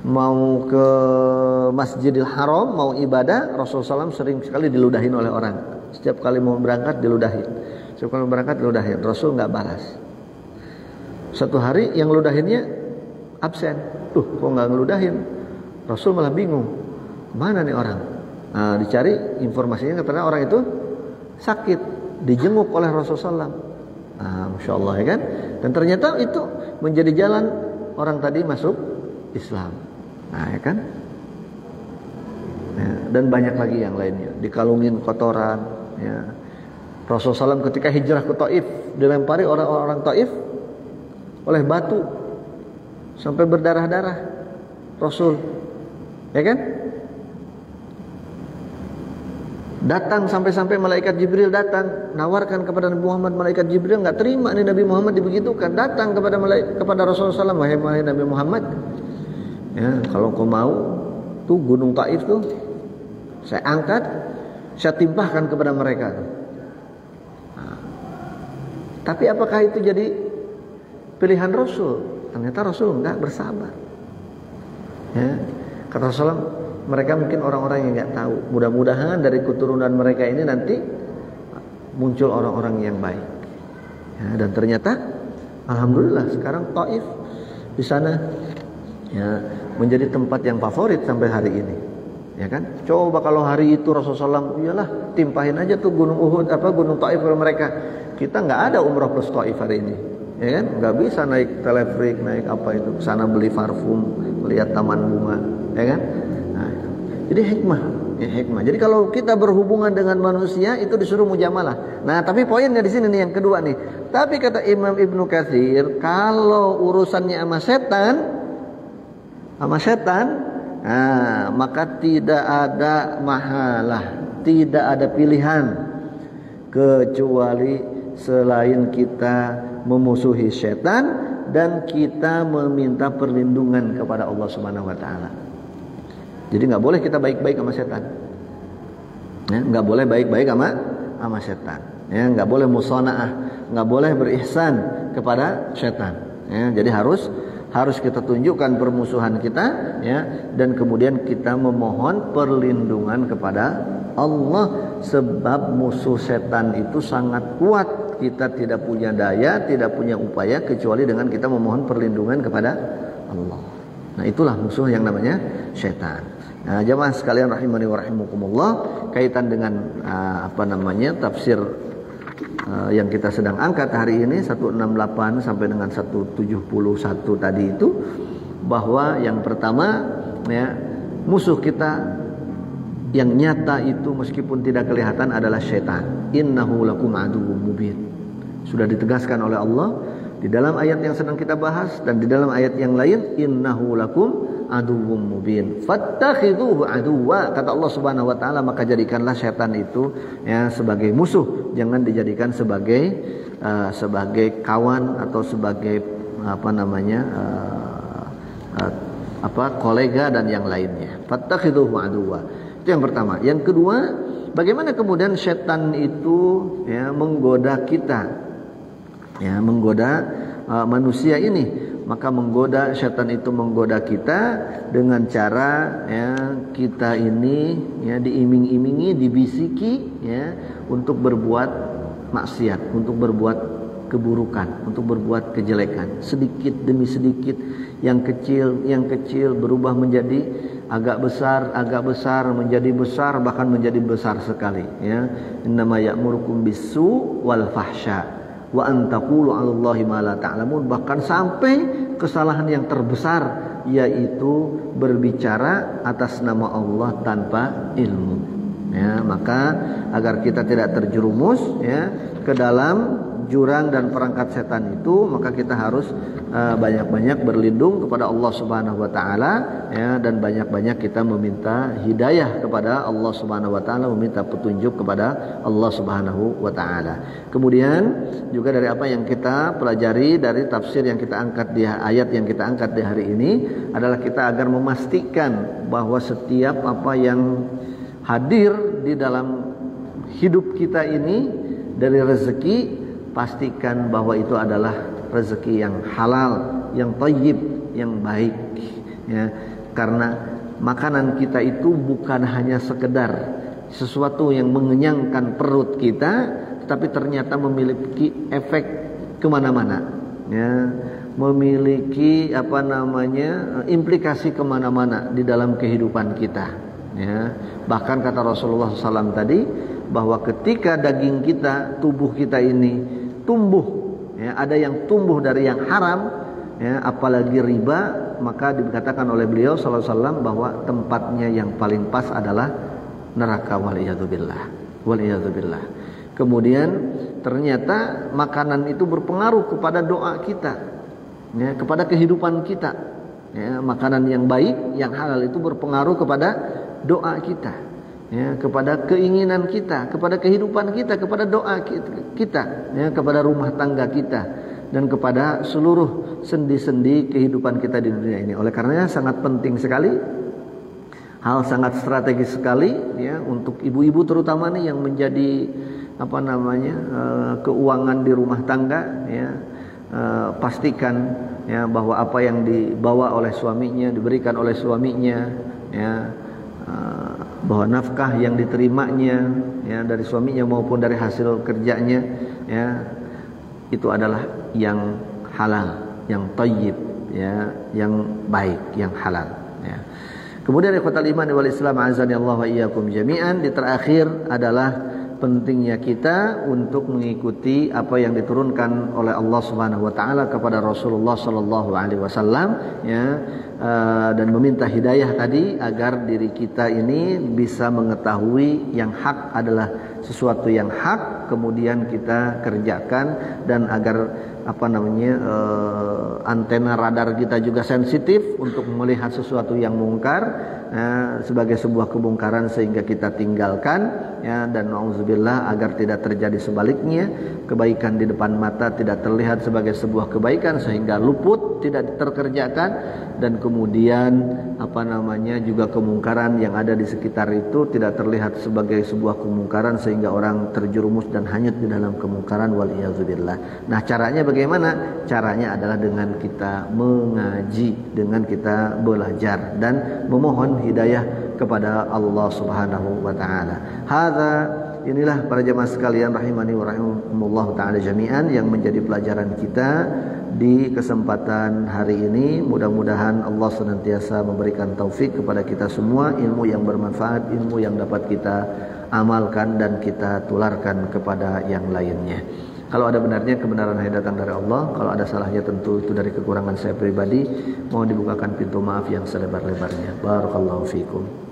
Mau ke Masjidil Haram, mau ibadah, Rasulullah SAW sering sekali diludahin oleh orang. Setiap kali mau berangkat diludahin. Setiap kali mau berangkat diludahin. Rasul nggak balas. Satu hari yang ludahinnya absen. Kok nggak ngeludahin? Rasul malah bingung. Mana nih orang? Nah, dicari informasinya, katanya orang itu sakit, dijenguk oleh Rasulullah SAW. Nah, Masya Allah, ya kan? Dan ternyata itu menjadi jalan orang tadi masuk Islam. Nah, ya kan? Ya, dan banyak lagi yang lainnya. Dikalungin kotoran. Ya. Rasulullah SAW ketika hijrah ke Taif, dilempari orang-orang Taif oleh batu sampai berdarah-darah. Rasul, ya kan? Datang sampai-sampai malaikat Jibril datang, nawarkan kepada Nabi Muhammad. Malaikat Jibril nggak terima nih Nabi Muhammad dibegitukan. Datang kepada Rasulullah SAW, wahai Nabi Muhammad, ya, kalau kau mau, tuh gunung Taif tuh saya angkat, saya timpahkan kepada mereka. Nah, tapi apakah itu jadi pilihan Rasul? Ternyata Rasul enggak, bersabar. Ya, kata Rasulullah, mereka mungkin orang-orang yang enggak tahu. Mudah-mudahan dari keturunan mereka ini nanti muncul orang-orang yang baik. Ya, dan ternyata alhamdulillah sekarang Taif di sana ya, menjadi tempat yang favorit sampai hari ini. Ya kan? Coba kalau hari itu Rasulullah SAW, iyalah timpahin aja tuh gunung Uhud, gunung Taif ke mereka. Kita nggak ada umrah plus Taif hari ini, ya kan? Nggak bisa naik teleferik, naik apa itu, sana beli parfum, lihat taman bunga, ya kan? Nah, jadi hikmah, ya hikmah. Jadi kalau kita berhubungan dengan manusia itu disuruh mujamalah. Nah, tapi poinnya di sini nih yang kedua nih. Tapi kata Imam Ibnu Katsir, kalau urusannya sama setan, nah, maka tidak ada mahalah, tidak ada pilihan kecuali selain kita memusuhi setan dan kita meminta perlindungan kepada Allah Subhanahu wa taala. Jadi nggak boleh kita baik-baik sama setan. Ya, nggak boleh baik-baik sama setan. Ya, nggak boleh musona'ah, nggak boleh berihsan kepada setan. Ya, jadi harus kita tunjukkan permusuhan kita, ya, dan kemudian kita memohon perlindungan kepada Allah, sebab musuh setan itu sangat kuat. Kita tidak punya daya, tidak punya upaya kecuali dengan kita memohon perlindungan kepada Allah. Nah, itulah musuh yang namanya setan. Nah, jamaah sekalian rahimani wa rahimakumullah, kaitan dengan tafsir yang kita sedang angkat hari ini 168 sampai dengan 171 tadi itu, bahwa yang pertama, ya, musuh kita yang nyata itu meskipun tidak kelihatan adalah syaitan. Innahu lakum aduwwum mubin. Sudah ditegaskan oleh Allah di dalam ayat yang sedang kita bahas dan di dalam ayat yang lain, innahu lakum aduwwum mubin fattakhidhuhu aduwwa, kata Allah Subhanahu wa taala, maka jadikanlah syaitan itu, ya, sebagai musuh, jangan dijadikan sebagai kawan atau sebagai kolega dan yang lainnya. Fattakhidhuhu aduwwa. Itu yang pertama. Yang kedua, bagaimana kemudian syaitan itu, ya, menggoda kita, ya, menggoda manusia ini. Maka syaitan itu menggoda kita dengan cara, ya, kita ini, ya, diiming-imingi, dibisiki, ya, untuk berbuat maksiat, untuk berbuat keburukan, untuk berbuat kejelekan, sedikit demi sedikit, yang kecil berubah menjadi agak besar menjadi besar, bahkan menjadi besar sekali, ya. Innama ya'murukum bis-su' wal fahsya wa an taqulu 'alallahi ma la ta'lamun, bahkan sampai kesalahan yang terbesar, yaitu berbicara atas nama Allah tanpa ilmu. Ya, maka agar kita tidak terjerumus, ya, ke dalam jurang dan perangkat setan itu, maka kita harus banyak-banyak berlindung kepada Allah Subhanahu wa taala, ya, dan banyak-banyak kita meminta hidayah kepada Allah Subhanahu wa taala, meminta petunjuk kepada Allah Subhanahu wa taala. Kemudian juga dari apa yang kita pelajari dari tafsir yang kita angkat di ayat yang kita angkat di hari ini adalah kita agar memastikan bahwa setiap apa yang hadir di dalam hidup kita ini dari rezeki, pastikan bahwa itu adalah rezeki yang halal, yang thayyib, yang baik, ya. Karena makanan kita itu bukan hanya sekedar sesuatu yang mengenyangkan perut kita, tetapi ternyata memiliki efek kemana-mana, ya, memiliki implikasi kemana-mana di dalam kehidupan kita, ya. Bahkan kata Rasulullah SAW tadi, bahwa ketika daging kita, tubuh kita ini tumbuh, ya, ada yang tumbuh dari yang haram, ya, apalagi riba, maka dikatakan oleh beliau sallallahu alaihi wasallam bahwa tempatnya yang paling pas adalah neraka, waliyadzubillah. Kemudian ternyata makanan itu berpengaruh kepada doa kita, ya, kepada kehidupan kita, ya, makanan yang baik, yang halal itu berpengaruh kepada doa kita, ya, kepada keinginan kita, kepada kehidupan kita, kepada doa kita, ya, kepada rumah tangga kita, dan kepada seluruh sendi-sendi kehidupan kita di dunia ini. Oleh karenanya sangat penting sekali, hal sangat strategis sekali, ya, untuk ibu-ibu terutama nih yang menjadi keuangan di rumah tangga, ya, pastikan, ya, bahwa apa yang dibawa oleh suaminya, diberikan oleh suaminya, ya, bahwa nafkah yang diterimanya, ya, dari suaminya maupun dari hasil kerjanya, ya, itu adalah yang halal, yang thayyib, ya yang baik, yang halal ya. Kemudian ikhwatal iman wal Islam azani Allah wa iyyakum jami'an, di terakhir adalah pentingnya kita untuk mengikuti apa yang diturunkan oleh Allah Subhanahu wa taala kepada Rasulullah sallallahu alaihi wasallam ya, dan meminta hidayah tadi agar diri kita ini bisa mengetahui yang hak adalah sesuatu yang hak, kemudian kita kerjakan, dan agar antena radar kita juga sensitif untuk melihat sesuatu yang mungkar sebagai sebuah kemungkaran sehingga kita tinggalkan ya, dan nauzubillah agar tidak terjadi sebaliknya, kebaikan di depan mata tidak terlihat sebagai sebuah kebaikan sehingga luput, tidak terkerjakan, dan kemudian juga kemungkaran yang ada di sekitar itu tidak terlihat sebagai sebuah kemungkaran sehingga orang terjerumus dan hanyut di dalam kemungkaran, wal iyadzubillah. Nah, caranya bagaimana? Caranya adalah dengan kita mengaji, dengan kita belajar dan memohon hidayah kepada Allah Subhanahu wa taala. Inilah para jemaah sekalian rahimani wa rahimakumullah taala jami'an yang menjadi pelajaran kita di kesempatan hari ini. Mudah-mudahan Allah senantiasa memberikan taufik kepada kita semua, ilmu yang bermanfaat, ilmu yang dapat kita amalkan dan kita tularkan kepada yang lainnya. Kalau ada benarnya, kebenaran hanya datang dari Allah. Kalau ada salahnya, tentu itu dari kekurangan saya pribadi. Mohon dibukakan pintu maaf yang selebar-lebarnya. Barakallahu fikum.